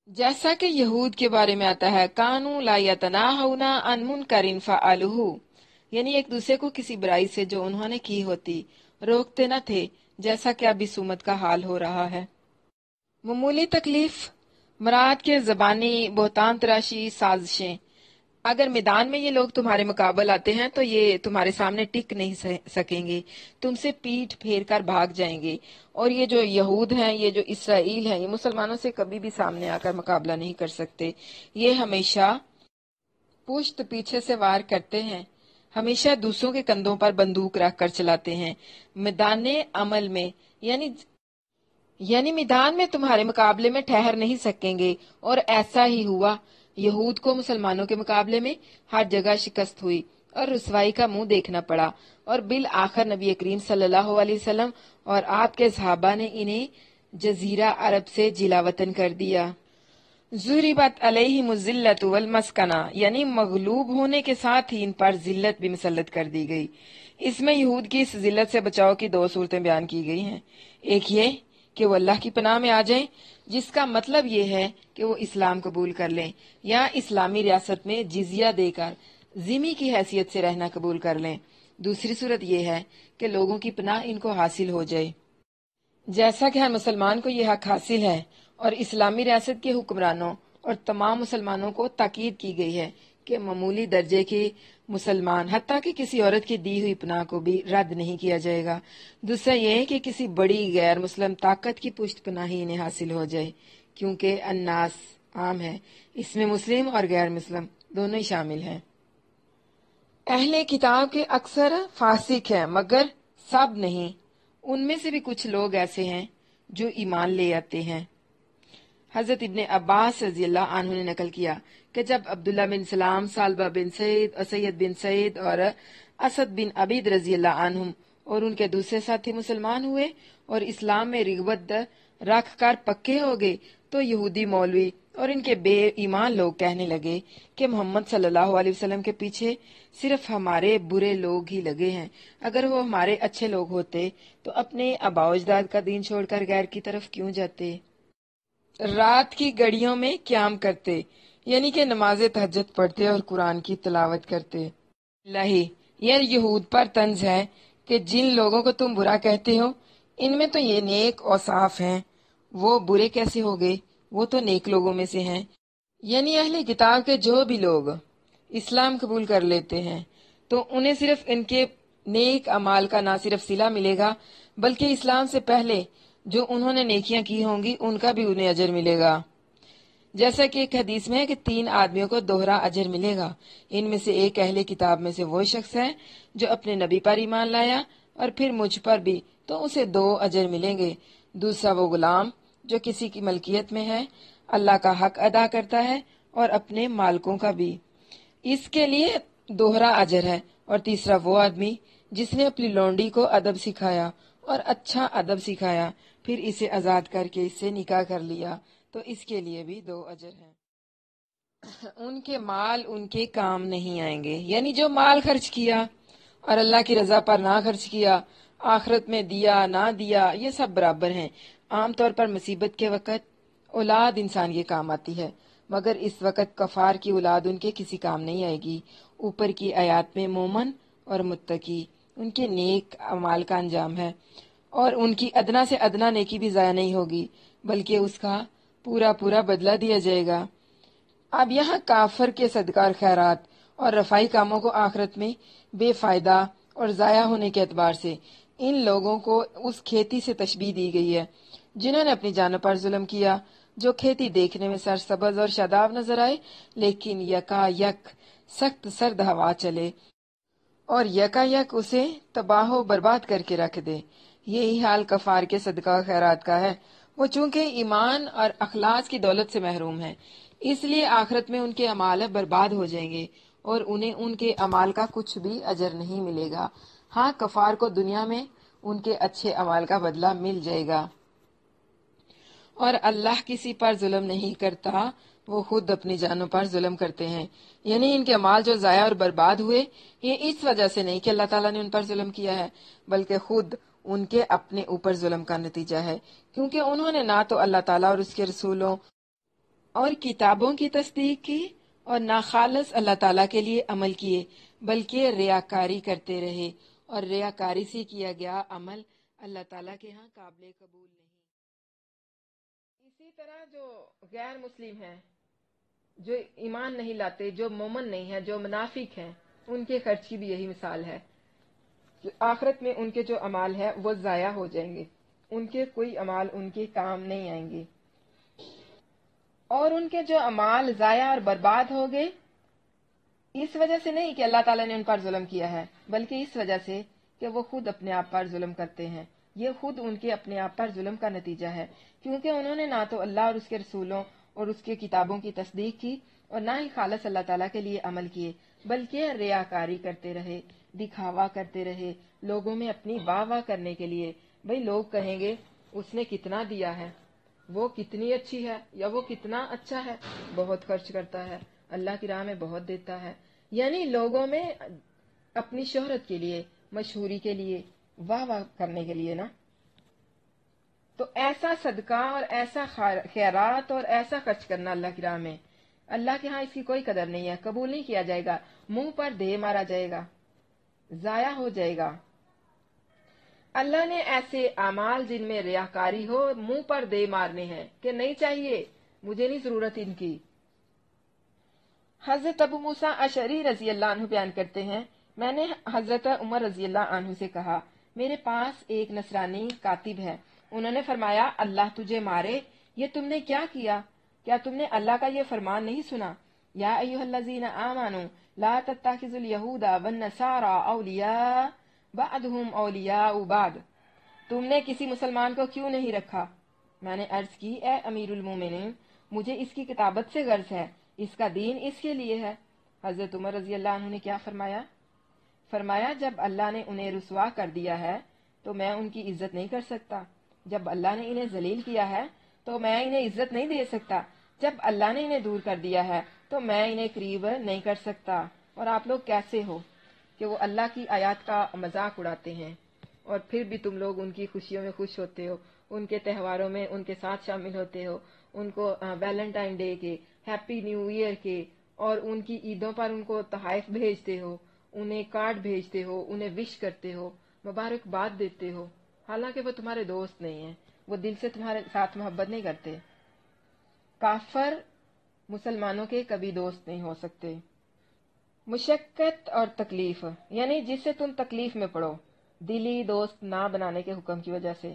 جیسا کہ یہود کے بارے میں آتا ہے، کانوا لا یتناہون عن منکر فعلوہ، یعنی ایک دوسرے کو کسی برائی سے جو انہوں نے کی ہوتی روکتے نہ تھے، جیسا کہ اب اس امت کا حال ہو رہا ہے۔ معمولی تکلیف مراد کے زبانی بہتان تراشی سازشیں۔ اگر میدان میں یہ لوگ تمہارے مقابل آتے ہیں تو یہ تمہارے سامنے ٹک نہیں سکیں گے، تم سے پیٹھ پھیر کر بھاگ جائیں گے۔ اور یہ جو یہود ہیں، یہ جو اسرائیل ہیں، یہ مسلمانوں سے کبھی بھی سامنے آ کر مقابلہ نہیں کر سکتے۔ یہ ہمیشہ پشت پیچھے سے وار کرتے ہیں، ہمیشہ دوسروں کے کندھوں پر بندوق رکھ کر چلاتے ہیں۔ میدان عمل میں یعنی میدان میں تمہارے مقابلے میں ٹھہر نہیں سکیں گے، اور ایسا ہی ہوا۔ یہود کو مسلمانوں کے مقابلے میں ہر جگہ شکست ہوئی اور رسوائی کا منہ دیکھنا پڑا، اور بالآخر نبی کریم صلی اللہ علیہ وسلم اور آپ کے صحابہ نے انہیں جزیرہ عرب سے جلا وطن کر دیا۔ ضربت علیہم الذلۃ والمسکنہ، یعنی مغلوب ہونے کے ساتھ ہی ان پر ذلت بھی مسلط کر دی گئی۔ اس میں یہود کی اس ذلت سے بچاؤ کی دو صورتیں بیان کی گئی ہیں۔ ایک یہ کہ وہ اللہ کی پناہ میں آ جائیں، جس کا مطلب یہ ہے کہ وہ اسلام قبول کر لیں یا اسلامی ریاست میں جزیہ دے کر ذمہ کی حیثیت سے رہنا قبول کر لیں۔ دوسری صورت یہ ہے کہ لوگوں کی پناہ ان کو حاصل ہو جائے، جیسا کہ ہر مسلمان کو یہ حق حاصل ہے، اور اسلامی ریاست کے حکمرانوں اور تمام مسلمانوں کو تاکید کی گئی ہے کہ معمولی درجے کے مسلمان حتیٰ کہ کسی عورت کی دی ہوئی پناہ کو بھی رد نہیں کیا جائے گا۔ دوسرا یہ ہے کہ کسی بڑی غیر مسلم طاقت کی پشت پناہی انہیں حاصل ہو جائے، کیونکہ الناس عام ہے، اس میں مسلم اور غیر مسلم دونوں ہی شامل ہیں۔ اہل کتاب کے اکثر فاسق ہیں مگر سب نہیں، ان میں سے بھی کچھ لوگ ایسے ہیں جو ایمان لے آتے ہیں۔ حضرت ابن عباس رضی اللہ عنہ نے نقل کیا کہ جب عبداللہ بن سلام، سالبہ بن سعید، اسید بن سعید اور اسد بن عبید رضی اللہ عنہم اور ان کے دوسرے ساتھی مسلمان ہوئے اور اسلام میں رغبت رکھ کر پکے ہو گئے، تو یہودی مولوی اور ان کے بے ایمان لوگ کہنے لگے کہ محمد صلی اللہ علیہ وسلم کے پیچھے صرف ہمارے برے لوگ ہی لگے ہیں، اگر وہ ہمارے اچھے لوگ ہوتے تو اپنے آباء و اجداد کا دین چھوڑ کر غیر کی طرف کیوں جاتے؟ رات کی گھڑیوں میں قیام کرتے، یعنی کہ نماز تہجد پڑھتے اور قرآن کی تلاوت کرتے۔ یہ یہود پر طنز ہے کہ جن لوگوں کو تم برا کہتے ہو ان میں تو یہ نیک اوصاف ہیں، وہ برے کیسے ہو گئے؟ وہ تو نیک لوگوں میں سے ہیں۔ یعنی اہل کتاب کے جو بھی لوگ اسلام قبول کر لیتے ہیں تو انہیں صرف ان کے نیک اعمال کا نہ صرف صلہ ملے گا بلکہ اسلام سے پہلے جو انہوں نے نیکیاں کی ہوں گی ان کا بھی انہیں اجر ملے گا۔ جیسا کہ ایک حدیث میں ہے کہ 3 آدمیوں کو دوہرا اجر ملے گا۔ ان میں سے ایک اہل کتاب میں سے وہ شخص ہے جو اپنے نبی پر ایمان لایا اور پھر مجھ پر بھی، تو اسے 2 اجر ملیں گے۔ دوسرا وہ غلام جو کسی کی ملکیت میں ہے، اللہ کا حق ادا کرتا ہے اور اپنے مالکوں کا بھی، اس کے لیے دوہرا اجر ہے۔ اور تیسرا وہ آدمی جس نے اپنی لونڈی کو ادب سکھایا اور اچھا ادب سکھایا، پھر اسے آزاد کر کے اس سے نکاح کر لیا، تو اس کے لیے بھی 2 اجر ہیں۔ ان کے مال ان کے کام نہیں آئیں گے، یعنی جو مال خرچ کیا اور اللہ کی رضا پر نہ خرچ کیا، آخرت میں دیا نہ دیا، یہ سب برابر ہیں۔ عام طور پر مصیبت کے وقت اولاد انسان کے کام آتی ہے، مگر اس وقت کفار کی اولاد ان کے کسی کام نہیں آئے گی۔ اوپر کی آیات میں مومن اور متقی ان کے نیک اعمال کا انجام ہے، اور ان کی ادنا سے ادنا نیکی بھی ضائع نہیں ہوگی، بلکہ اس کا پورا پورا بدلہ دیا جائے گا۔ اب یہاں کافر کے صدقہ اور خیرات اور رفائی کاموں کو آخرت میں بے فائدہ اور ضائع ہونے کے اعتبار سے ان لوگوں کو اس کھیتی سے تشبیہ دی گئی ہے جنہوں نے اپنی جانوں پر ظلم کیا، جو کھیتی دیکھنے میں سرسبز اور شاداب نظر آئے، لیکن یکا یک سخت سرد ہوا چلے اور یکا یک اسے تباہ و برباد کر کے رکھ دے۔ یہی حال کفار کے صدقہ و خیرات کا ہے۔ وہ چونکہ ایمان اور اخلاص کی دولت سے محروم ہیں، اس لیے آخرت میں ان کے اعمال برباد ہو جائیں گے اور انہیں ان کے اعمال کا کچھ بھی اجر نہیں ملے گا۔ ہاں، کفار کو دنیا میں ان کے اچھے اعمال کا بدلہ مل جائے گا۔ اور اللہ کسی پر ظلم نہیں کرتا، وہ خود اپنی جانوں پر ظلم کرتے ہیں۔ یعنی ان کے اعمال جو ضائع اور برباد ہوئے، یہ اس وجہ سے نہیں کہ اللہ تعالیٰ نے ان پر ظلم کیا ہے، بلکہ خود ان کے اپنے اوپر ظلم کا نتیجہ ہے، کیونکہ انہوں نے نہ تو اللہ تعالیٰ اور اس کے رسولوں اور کتابوں کی تصدیق کی اور نہ خالص اللہ تعالیٰ کے لیے عمل کیے، بلکہ ریاکاری کرتے رہے، اور ریاکاری سے کیا گیا عمل اللہ تعالیٰ کے ہاں قابل قبول نہیں۔ اسی طرح جو غیر مسلم ہیں، جو ایمان نہیں لاتے، جو مومن نہیں ہیں، جو منافق ہیں، ان کے خرچ کی بھی یہی مثال ہے۔ آخرت میں ان کے جو اعمال ہے وہ ضائع ہو جائیں گے، ان کے کوئی اعمال ان کے کام نہیں آئیں گے، اور ان کے جو اعمال ضائع اور برباد ہو گئے اس وجہ سے نہیں کہ اللہ تعالیٰ نے ان پر ظلم کیا ہے، بلکہ اس وجہ سے کہ وہ خود اپنے آپ پر ظلم کرتے ہیں۔ یہ خود ان کے اپنے آپ پر ظلم کا نتیجہ ہے، کیونکہ انہوں نے نہ تو اللہ اور اس کے رسولوں اور اس کے کتابوں کی تصدیق کی اور نہ ہی خالص اللہ تعالیٰ کے لیے عمل کیے، بلکہ ریاکاری کرتے رہے، دکھاوا کرتے رہے، لوگوں میں اپنی واہ واہ کرنے کے لیے۔ بھئی لوگ کہیں گے اس نے کتنا دیا ہے، وہ کتنی اچھی ہے، یا وہ کتنا اچھا ہے، بہت خرچ کرتا ہے، اللہ کی راہ میں بہت دیتا ہے، یعنی لوگوں میں اپنی شہرت کے لیے، مشہوری کے لیے، واہ واہ کرنے کے لیے نا۔ تو ایسا صدقہ اور ایسا خیرات اور ایسا خرچ کرنا اللہ کی راہ میں، اللہ کے ہاں اس کی کوئی قدر نہیں ہے، قبول نہیں کیا جائے گا، منہ پر دے مارا جائے گا، ضائع ہو جائے گا۔ اللہ نے ایسے اعمال جن میں ریاکاری ہو منہ پر دے مارنے ہیں کہ نہیں چاہیے، مجھے نہیں ضرورت ان کی۔ حضرت ابو موسیٰ اشعری رضی اللہ عنہ بیان کرتے ہیں، میں نے حضرت عمر رضی اللہ عنہ سے کہا، میرے پاس ایک نصرانی کاتب ہے، انہوں نے فرمایا اللہ تجھے مارے، یہ تم نے کیا کیا؟ کیا تم نے اللہ کا یہ فرمان نہیں سنا؟ یا ایھا الذین آمنوا لا تتخذوا اليہود والنصارى اولیاء بعضهم اولیاء بعض، تم نے کسی مسلمان کو کیوں نہیں رکھا؟ میں نے عرض کی، اے امیر المومنین، مجھے اس کی کتابت سے غرض ہے، اس کا دین اس کے لیے ہے۔ حضرت عمر رضی اللہ عنہ نے کیا فرمایا؟ فرمایا جب اللہ نے انہیں رسوا کر دیا ہے تو میں ان کی عزت نہیں کر سکتا، جب اللہ نے انہیں ذلیل کیا ہے تو میں انہیں عزت نہیں دے سکتا، جب اللہ نے انہیں دور کر دیا ہے تو میں انہیں قریب نہیں کر سکتا۔ اور آپ لوگ کیسے ہو کہ وہ اللہ کی آیات کا مذاق اڑاتے ہیں اور پھر بھی تم لوگ ان کی خوشیوں میں خوش ہوتے ہو، ان کے تہواروں میں ان کے ساتھ شامل ہوتے ہو، ان کو ویلنٹائن ڈے کے، ہیپی نیو ایئر کے اور ان کی عیدوں پر ان کو تحائف بھیجتے ہو، انہیں کارڈ بھیجتے ہو، انہیں وش کرتے ہو، مبارکباد دیتے ہو، حالانکہ وہ تمہارے دوست نہیں ہیں، وہ دل سے تمہارے ساتھ محبت نہیں کرتے۔ کافر مسلمانوں کے کبھی دوست نہیں ہو سکتے۔ مشقت اور تکلیف، یعنی جس سے تم تکلیف میں پڑو، دلی دوست نہ بنانے کے حکم کی وجہ سے،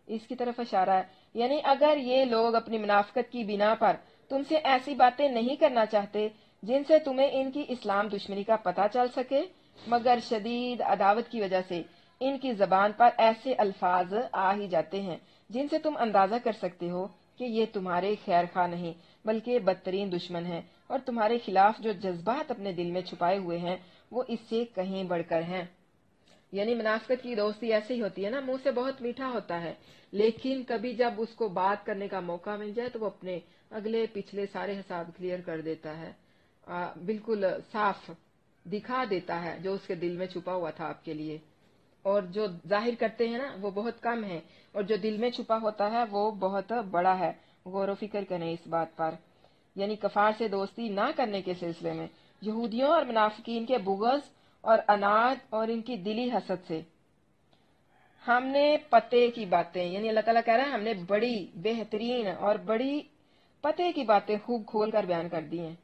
اس کی طرف اشارہ ہے، یعنی اگر یہ لوگ اپنی منافقت کی بنا پر تم سے ایسی باتیں نہیں کرنا چاہتے جن سے تمہیں ان کی اسلام دشمنی کا پتہ چل سکے، مگر شدید عداوت کی وجہ سے ان کی زبان پر ایسے الفاظ آ ہی جاتے ہیں جن سے تم اندازہ کر سکتے ہو کہ یہ تمہارے خیر خواہ نہیں بلکہ بدترین دشمن ہیں، اور تمہارے خلاف جو جذبات اپنے دل میں چھپائے ہوئے ہیں وہ اس سے کہیں بڑھ کر ہیں۔ یعنی منافقت کی دوستی ایسے ہی ہوتی ہے نا، منہ سے بہت میٹھا ہوتا ہے، لیکن کبھی جب اس کو بات کرنے کا موقع مل جائے تو وہ اپنے اگلے پچھلے سارے حساب کلیئر کر دیتا ہے، بالکل صاف دکھا دیتا ہے جو اس کے دل میں چھپا ہوا تھا آپ کے لیے، اور جو ظاہر کرتے ہیں نا وہ بہت کم ہے، اور جو دل میں چھپا ہوتا ہے وہ بہت بڑا ہے۔ غور و فکر کریں اس بات پر۔ یعنی کفار سے دوستی نہ کرنے کے سلسلے میں یہودیوں اور منافقین کے بغض اور اناد اور ان کی دلی حسد سے ہم نے پتے کی باتیں، یعنی اللہ تعالیٰ کہہ رہا ہے ہم نے بڑی بہترین اور بڑی پتے کی باتیں خوب کھول کر بیان کر دی ہیں۔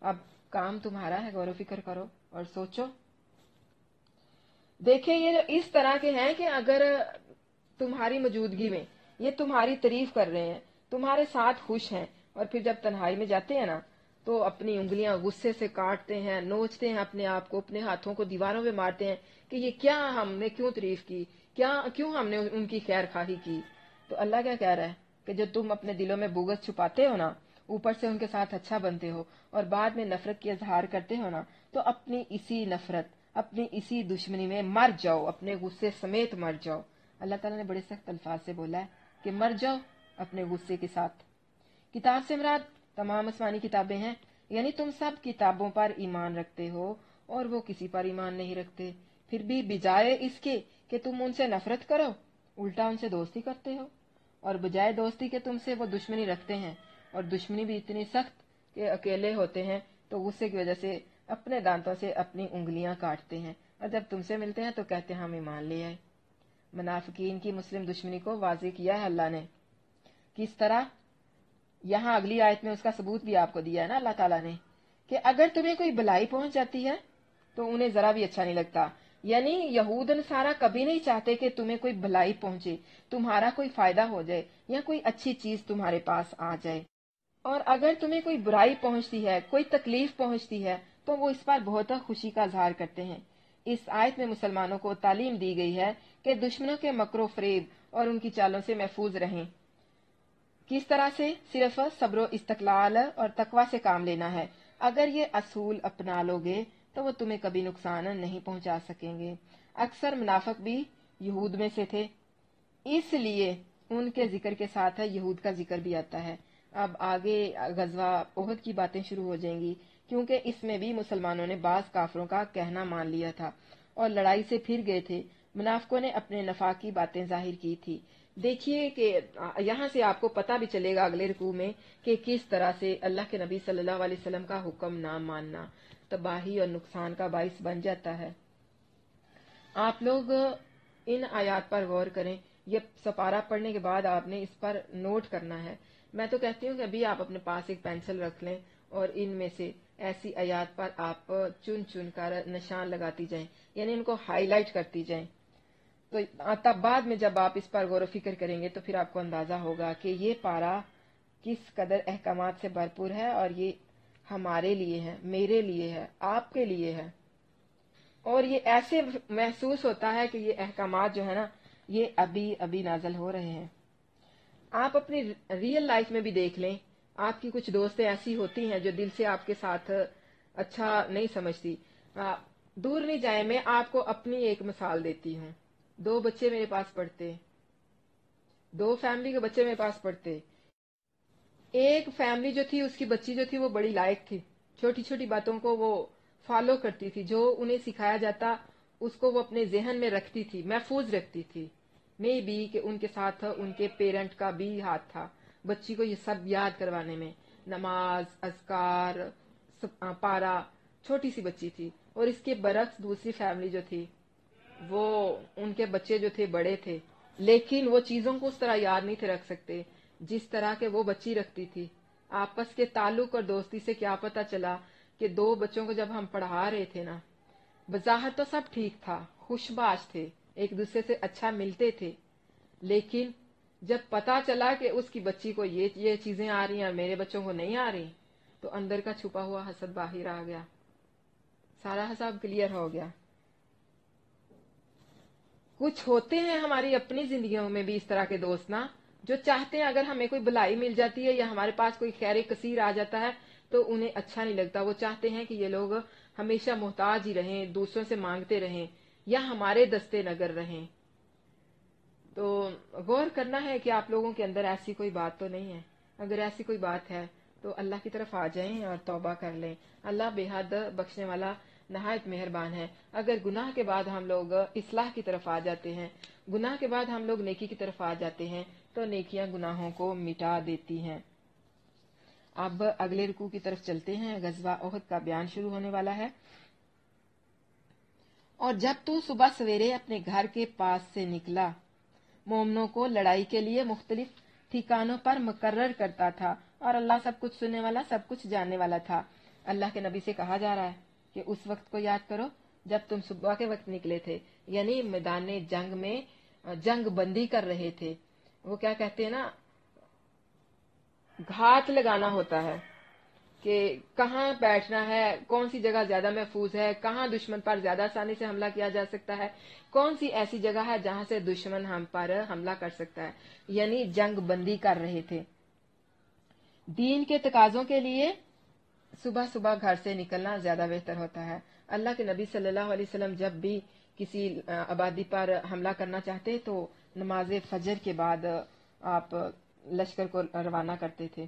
اب کام تمہارا ہے، غور و فکر کرو اور سوچو۔ دیکھیں یہ جو اس طرح کے ہیں کہ اگر تمہاری موجودگی میں یہ تمہاری تعریف کر رہے ہیں، تمہارے ساتھ خوش ہیں، اور پھر جب تنہائی میں جاتے ہیں نا تو اپنی انگلیاں غصے سے کاٹتے ہیں، نوچتے ہیں اپنے آپ کو، اپنے ہاتھوں کو دیواروں پہ مارتے ہیں کہ یہ کیا ہم نے کیوں تعریف کی، کیوں ہم نے ان کی خیر خواہی کی۔ تو اللہ کیا کہہ رہا ہے کہ جو تم اپنے دلوں میں بغض چھپاتے ہو نا، اوپر سے ان کے ساتھ اچھا بنتے ہو اور بعد میں نفرت کی اظہار کرتے ہو نا، تو اپنی اسی نفرت، اپنی اسی دشمنی میں مر جاؤ، اپنے غصے سمیت مر جاؤ۔ اللہ تعالیٰ نے بڑے سخت الفاظ سے بولا ہے کہ مر جاؤ اپنے غصے کے ساتھ۔ کتاب سے مراد تمام آسمانی کتابیں ہیں، یعنی تم سب کتابوں پر ایمان رکھتے ہو اور وہ کسی پر ایمان نہیں رکھتے، پھر بھی بجائے اس کے کہ تم ان سے نفرت کرو الٹا ان سے دوستی کرتے ہو، اور بجائے دوستی کے تم سے وہ دشمنی رکھتے ہیں، اور دشمنی بھی اتنی سخت کہ اکیلے ہوتے ہیں تو غصے کی وجہ سے اپنے دانتوں سے اپنی انگلیاں کاٹتے ہیں، اور جب تم سے ملتے ہیں تو کہتے ہیں ہم ایمان لے آئے۔ منافقین کی مسلم دشمنی کو واضح کیا ہے اللہ نے، کس طرح؟ یہاں اگلی آیت میں اس کا ثبوت بھی آپ کو دیا ہے نا اللہ تعالیٰ نے، کہ اگر تمہیں کوئی بلائی پہنچ جاتی ہے تو انہیں ذرا بھی اچھا نہیں لگتا۔ یعنی یہود نصارہ کبھی نہیں چاہتے کہ تمہیں کوئی بلائی پہنچے، تمہارا کوئی فائدہ ہو جائے یا کوئی اچھی چیز تمہارے پاس آ جائے، اور اگر تمہیں کوئی برائی پہنچتی ہے، کوئی تکلیف پہنچتی ہے تو وہ اس پر بہت خوشی کا اظہار کرتے ہیں۔ اس آیت میں مسلمانوں کو تعلیم دی گئی ہے کہ دشمنوں کے مکر و فریب اور ان کی چالوں سے محفوظ رہیں۔ کس طرح سے؟ صرف صبر و استقلال اور تقوی سے کام لینا ہے۔ اگر یہ اصول اپنا لوگے تو وہ تمہیں کبھی نقصان نہیں پہنچا سکیں گے۔ اکثر منافق بھی یہود میں سے تھے، اس لیے ان کے ذکر کے ساتھ یہود کا ذکر بھی آتا ہے۔ اب آگے غزوہ احد کی باتیں شروع ہو جائیں گی، کیونکہ اس میں بھی مسلمانوں نے بعض کافروں کا کہنا مان لیا تھا اور لڑائی سے پھر گئے تھے۔ منافقوں نے اپنے نفاق کی باتیں ظاہر کی تھی۔ دیکھیے کہ یہاں سے آپ کو پتہ بھی چلے گا اگلے رکوع میں کہ کس طرح سے اللہ کے نبی صلی اللہ علیہ وسلم کا حکم نہ ماننا تباہی اور نقصان کا باعث بن جاتا ہے۔ آپ لوگ ان آیات پر غور کریں، یہ سپارہ پڑھنے کے بعد آپ نے اس پر نوٹ کرنا ہے۔ میں تو کہتی ہوں کہ ابھی آپ اپنے پاس ایک پینسل رکھ لیں اور ان میں سے ایسی آیات پر آپ چن چن کر نشان لگاتی جائیں، یعنی ان کو ہائی لائٹ کرتی جائیں، تو تب بعد میں جب آپ اس پر غور و فکر کریں گے تو پھر آپ کو اندازہ ہوگا کہ یہ پارہ کس قدر احکامات سے بھرپور ہے، اور یہ ہمارے لیے ہے، میرے لیے ہے، آپ کے لیے ہے، اور یہ ایسے محسوس ہوتا ہے کہ یہ احکامات جو ہے نا یہ ابھی ابھی نازل ہو رہے ہیں۔ آپ اپنی ریئل لائف میں بھی دیکھ لیں، آپ کی کچھ دوستیں ایسی ہوتی ہیں جو دل سے آپ کے ساتھ اچھا نہیں سمجھتی۔ دور نہیں جائیں، میں آپ کو اپنی ایک مثال دیتی ہوں۔ 2 بچے میرے پاس پڑھتے، 2 فیملی کے بچے میرے پاس پڑھتے۔ ایک فیملی جو تھی اس کی بچی جو تھی وہ بڑی لائق تھی، چھوٹی چھوٹی باتوں کو وہ فالو کرتی تھی، جو انہیں سکھایا جاتا اس کو وہ اپنے ذہن میں رکھتی تھی، محفوظ رکھتی تھی۔ میں بھی کہ ان کے ساتھ ان کے پیرنٹ کا بھی ہاتھ تھا بچی کو یہ سب یاد کروانے میں، نماز، اذکار، پارا، چھوٹی سی بچی تھی۔ اور اس کے برعکس دوسری فیملی جو تھی وہ ان کے بچے جو تھے بڑے تھے، لیکن وہ چیزوں کو اس طرح یاد نہیں تھے رکھ سکتے جس طرح کے وہ بچی رکھتی تھی۔ آپس کے تعلق اور دوستی سے کیا پتا چلا کہ 2 بچوں کو جب ہم پڑھا رہے تھے نا، بظاہر تو سب ٹھیک تھا، خوش باش تھے، ایک دوسرے سے اچھا ملتے تھے، لیکن جب پتا چلا کہ اس کی بچی کو یہ چیزیں آ رہی ہیں اور میرے بچوں کو نہیں آ رہی، تو اندر کا چھپا ہوا حسد باہر آ گیا، سارا حساب کلیئر ہو گیا۔ کچھ ہوتے ہیں ہماری اپنی زندگیوں میں بھی اس طرح کے دوست نا، جو چاہتے ہیں اگر ہمیں کوئی بلائی مل جاتی ہے یا ہمارے پاس کوئی خیر کثیر آ جاتا ہے تو انہیں اچھا نہیں لگتا، وہ چاہتے ہیں کہ یہ لوگ ہمیشہ محتاج ہی رہیں، دوسروں سے مانگتے رہیں یا ہمارے دستے نگر رہیں۔ تو غور کرنا ہے کہ آپ لوگوں کے اندر ایسی کوئی بات تو نہیں ہے۔ اگر ایسی کوئی بات ہے تو اللہ کی طرف آ جائیں اور توبہ کر لیں۔ اللہ بے حد بخشنے والا نہایت مہربان ہے۔ اگر گناہ کے بعد ہم لوگ اصلاح کی طرف آ جاتے ہیں، گناہ کے بعد ہم لوگ نیکی کی طرف آ جاتے ہیں، تو نیکیاں گناہوں کو مٹا دیتی ہیں۔ اب اگلے رکوع کی طرف چلتے ہیں۔ غزوہ احد کا بیان شروع ہونے والا ہے۔ اور جب تو صبح سویرے اپنے گھر کے پاس سے نکلا، مومنوں کو لڑائی کے لیے مختلف ٹھکانوں پر مقرر کرتا تھا، اور اللہ سب کچھ سننے والا، سب کچھ جاننے والا تھا۔ اللہ کے نبی سے کہا جا رہا ہے کہ اس وقت کو یاد کرو جب تم صبح کے وقت نکلے تھے، یعنی میدان جنگ میں جنگ بندی کر رہے تھے۔ وہ کیا کہتے ہیں نا، گھات لگانا ہوتا ہے کہ کہاں بیٹھنا ہے، کون سی جگہ زیادہ محفوظ ہے، کہاں دشمن پر زیادہ آسانی سے حملہ کیا جا سکتا ہے، کون سی ایسی جگہ ہے جہاں سے دشمن ہم پر حملہ کر سکتا ہے، یعنی جنگ بندی کر رہے تھے۔ دین کے تقاضوں کے لیے صبح صبح گھر سے نکلنا زیادہ بہتر ہوتا ہے۔ اللہ کے نبی صلی اللہ علیہ وسلم جب بھی کسی آبادی پر حملہ کرنا چاہتے تو نماز فجر کے بعد آپ لشکر کو روانہ کرتے تھے۔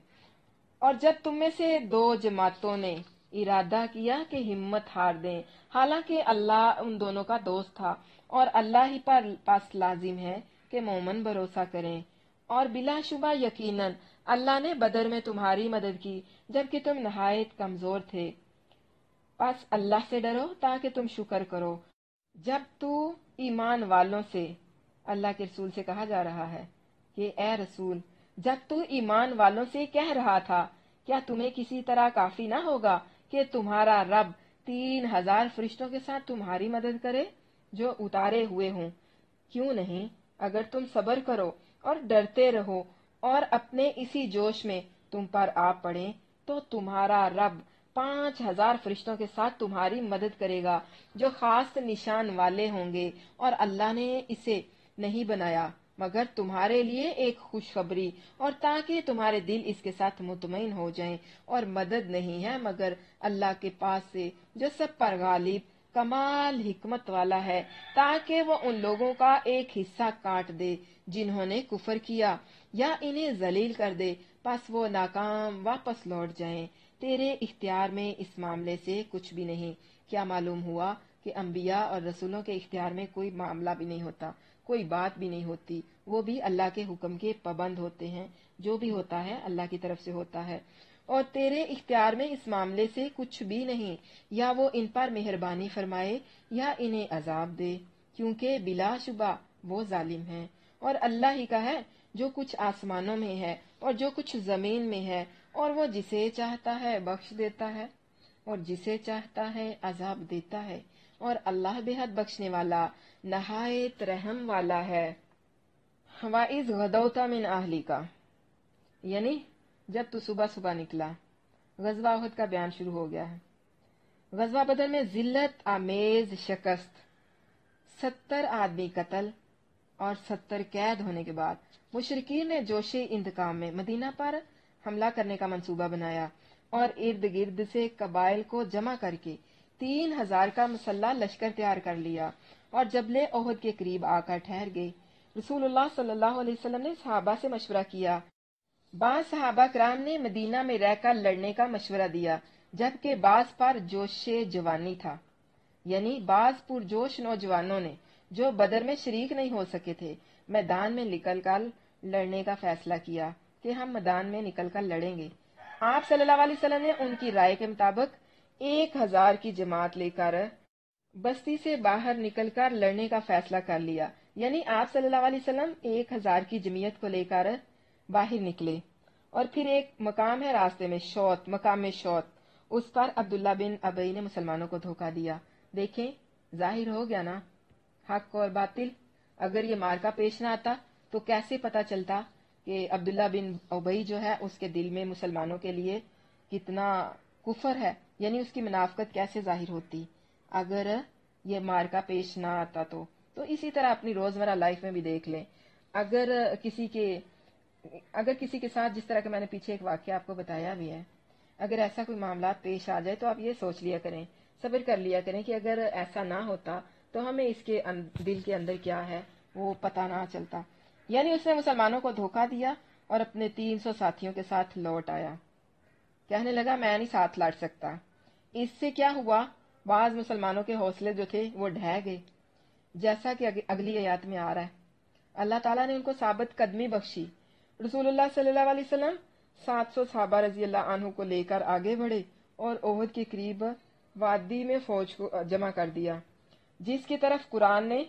اور جب تم میں سے دو جماعتوں نے ارادہ کیا کہ ہمت ہار دیں، حالانکہ اللہ ان دونوں کا دوست تھا، اور اللہ ہی پر پاس لازم ہے کہ مومن بھروسہ کریں، اور بلا شبہ یقیناً اللہ نے بدر میں تمہاری مدد کی جبکہ تم نہایت کمزور تھے، بس اللہ سے ڈرو تاکہ تم شکر کرو۔ جب تو ایمان والوں سے، اللہ کے رسول سے کہا جا رہا ہے کہ اے رسول، جب تو ایمان والوں سے کہہ رہا تھا کیا تمہیں کسی طرح کافی نہ ہوگا کہ تمہارا رب 3000 فرشتوں کے ساتھ تمہاری مدد کرے جو اتارے ہوئے ہوں؟ کیوں نہیں، اگر تم صبر کرو اور ڈرتے رہو اور اپنے اسی جوش میں تم پر آ پڑیں تو تمہارا رب 5000 فرشتوں کے ساتھ تمہاری مدد کرے گا جو خاص نشان والے ہوں گے، اور اللہ نے اسے نہیں بنایا مگر تمہارے لیے ایک خوشخبری، اور تاکہ تمہارے دل اس کے ساتھ مطمئن ہو جائیں، اور مدد نہیں ہے مگر اللہ کے پاس سے جو سب پر غالب کمال حکمت والا ہے، تاکہ وہ ان لوگوں کا ایک حصہ کاٹ دے جنہوں نے کفر کیا، یا انہیں ذلیل کر دے پس وہ ناکام واپس لوٹ جائیں۔ تیرے اختیار میں اس معاملے سے کچھ بھی نہیں۔ کیا معلوم ہوا کہ انبیاء اور رسولوں کے اختیار میں کوئی معاملہ بھی نہیں ہوتا، کوئی بات بھی نہیں ہوتی، وہ بھی اللہ کے حکم کے پابند ہوتے ہیں، جو بھی ہوتا ہے اللہ کی طرف سے ہوتا ہے۔ اور تیرے اختیار میں اس معاملے سے کچھ بھی نہیں، یا وہ ان پر مہربانی فرمائے یا انہیں عذاب دے، کیونکہ بلا شبہ وہ ظالم ہیں۔ اور اللہ ہی کا ہے جو کچھ آسمانوں میں ہے اور جو کچھ زمین میں ہے، اور وہ جسے چاہتا ہے بخش دیتا ہے اور جسے چاہتا ہے عذاب دیتا ہے، اور اللہ بے حد بخشنے والا نہایت رحم والا ہے۔ وَإِذْ غَدَوْتَ مِنْ أَهْلِكَ، یعنی جب تو صبح صبح نکلا۔ غزوہ احد کا بیان شروع ہو گیا ہے۔ غزوہ بدر میں ذلت آمیز شکست، 70 آدمی قتل اور 70 قید ہونے کے بعد مشرکین نے جوش انتقام میں مدینہ پر حملہ کرنے کا منصوبہ بنایا، اور ارد گرد سے قبائل کو جمع کر کے 3000 کا مسلح لشکر تیار کر لیا، اور جبل احد کے قریب آ کر ٹھہر گئے۔ رسول اللہ صلی اللہ علیہ وسلم نے صحابہ سے مشورہ کیا۔ بعض صحابہ کرام نے مدینہ میں رہ کر لڑنے کا مشورہ دیا، جبکہ بعض پر جوش جوانی تھا، یعنی بعض پرجوش نوجوانوں نے جو بدر میں شریک نہیں ہو سکے تھے، میدان میں نکل کر لڑنے کا فیصلہ کیا کہ ہم میدان میں نکل کر لڑیں گے۔ آپ صلی اللہ علیہ وسلم نے ان کی رائے کے مطابق 1000 کی جماعت لے کر بستی سے باہر نکل کر لڑنے کا فیصلہ کر لیا، یعنی آپ صلی اللہ علیہ وسلم 1000 کی جمعیت کو لے کر باہر نکلے۔ اور پھر ایک مقام ہے راستے میں، شوت، مقام شوت، اس پر عبداللہ بن ابی نے مسلمانوں کو دھوکہ دیا۔ دیکھیں ظاہر ہو گیا نا حق اور باطل۔ اگر یہ مارکا پیش نہ آتا تو کیسے پتا چلتا کہ عبداللہ بن ابی جو ہے اس کے دل میں مسلمانوں کے لیے کتنا کفر ہے، یعنی اس کی منافقت کیسے ظاہر ہوتی اگر یہ مارکا پیش نہ آتا تو اسی طرح اپنی روزمرہ لائف میں بھی دیکھ لیں، اگر کسی کے ساتھ، جس طرح کہ میں نے پیچھے ایک واقعہ آپ کو بتایا بھی ہے، اگر ایسا کوئی معاملات پیش آ جائے تو آپ یہ سوچ لیا کریں، صبر کر لیا کریں کہ اگر ایسا نہ ہوتا تو ہمیں اس کے دل کے اندر کیا ہے وہ پتہ نہ چلتا۔ یعنی اس نے مسلمانوں کو دھوکہ دیا اور اپنے 300 ساتھیوں کے ساتھ لوٹ آیا، کہنے لگا میں نہیں ساتھ لڑ سکتا۔ اس سے کیا ہوا، بعض مسلمانوں کے حوصلے جو تھے وہ ڈھہ گئے، جیسا کہ اگلی آیات میں آ رہا ہے۔ اللہ تعالیٰ نے ان کو ثابت قدمی بخشی۔ رسول اللہ صلی اللہ علیہ وسلم 700 صحابہ رضی اللہ عنہ کو لے کر آگے بڑھے اور احد کے قریب وادی میں فوج کو جمع کر دیا، جس کی طرف قرآن نے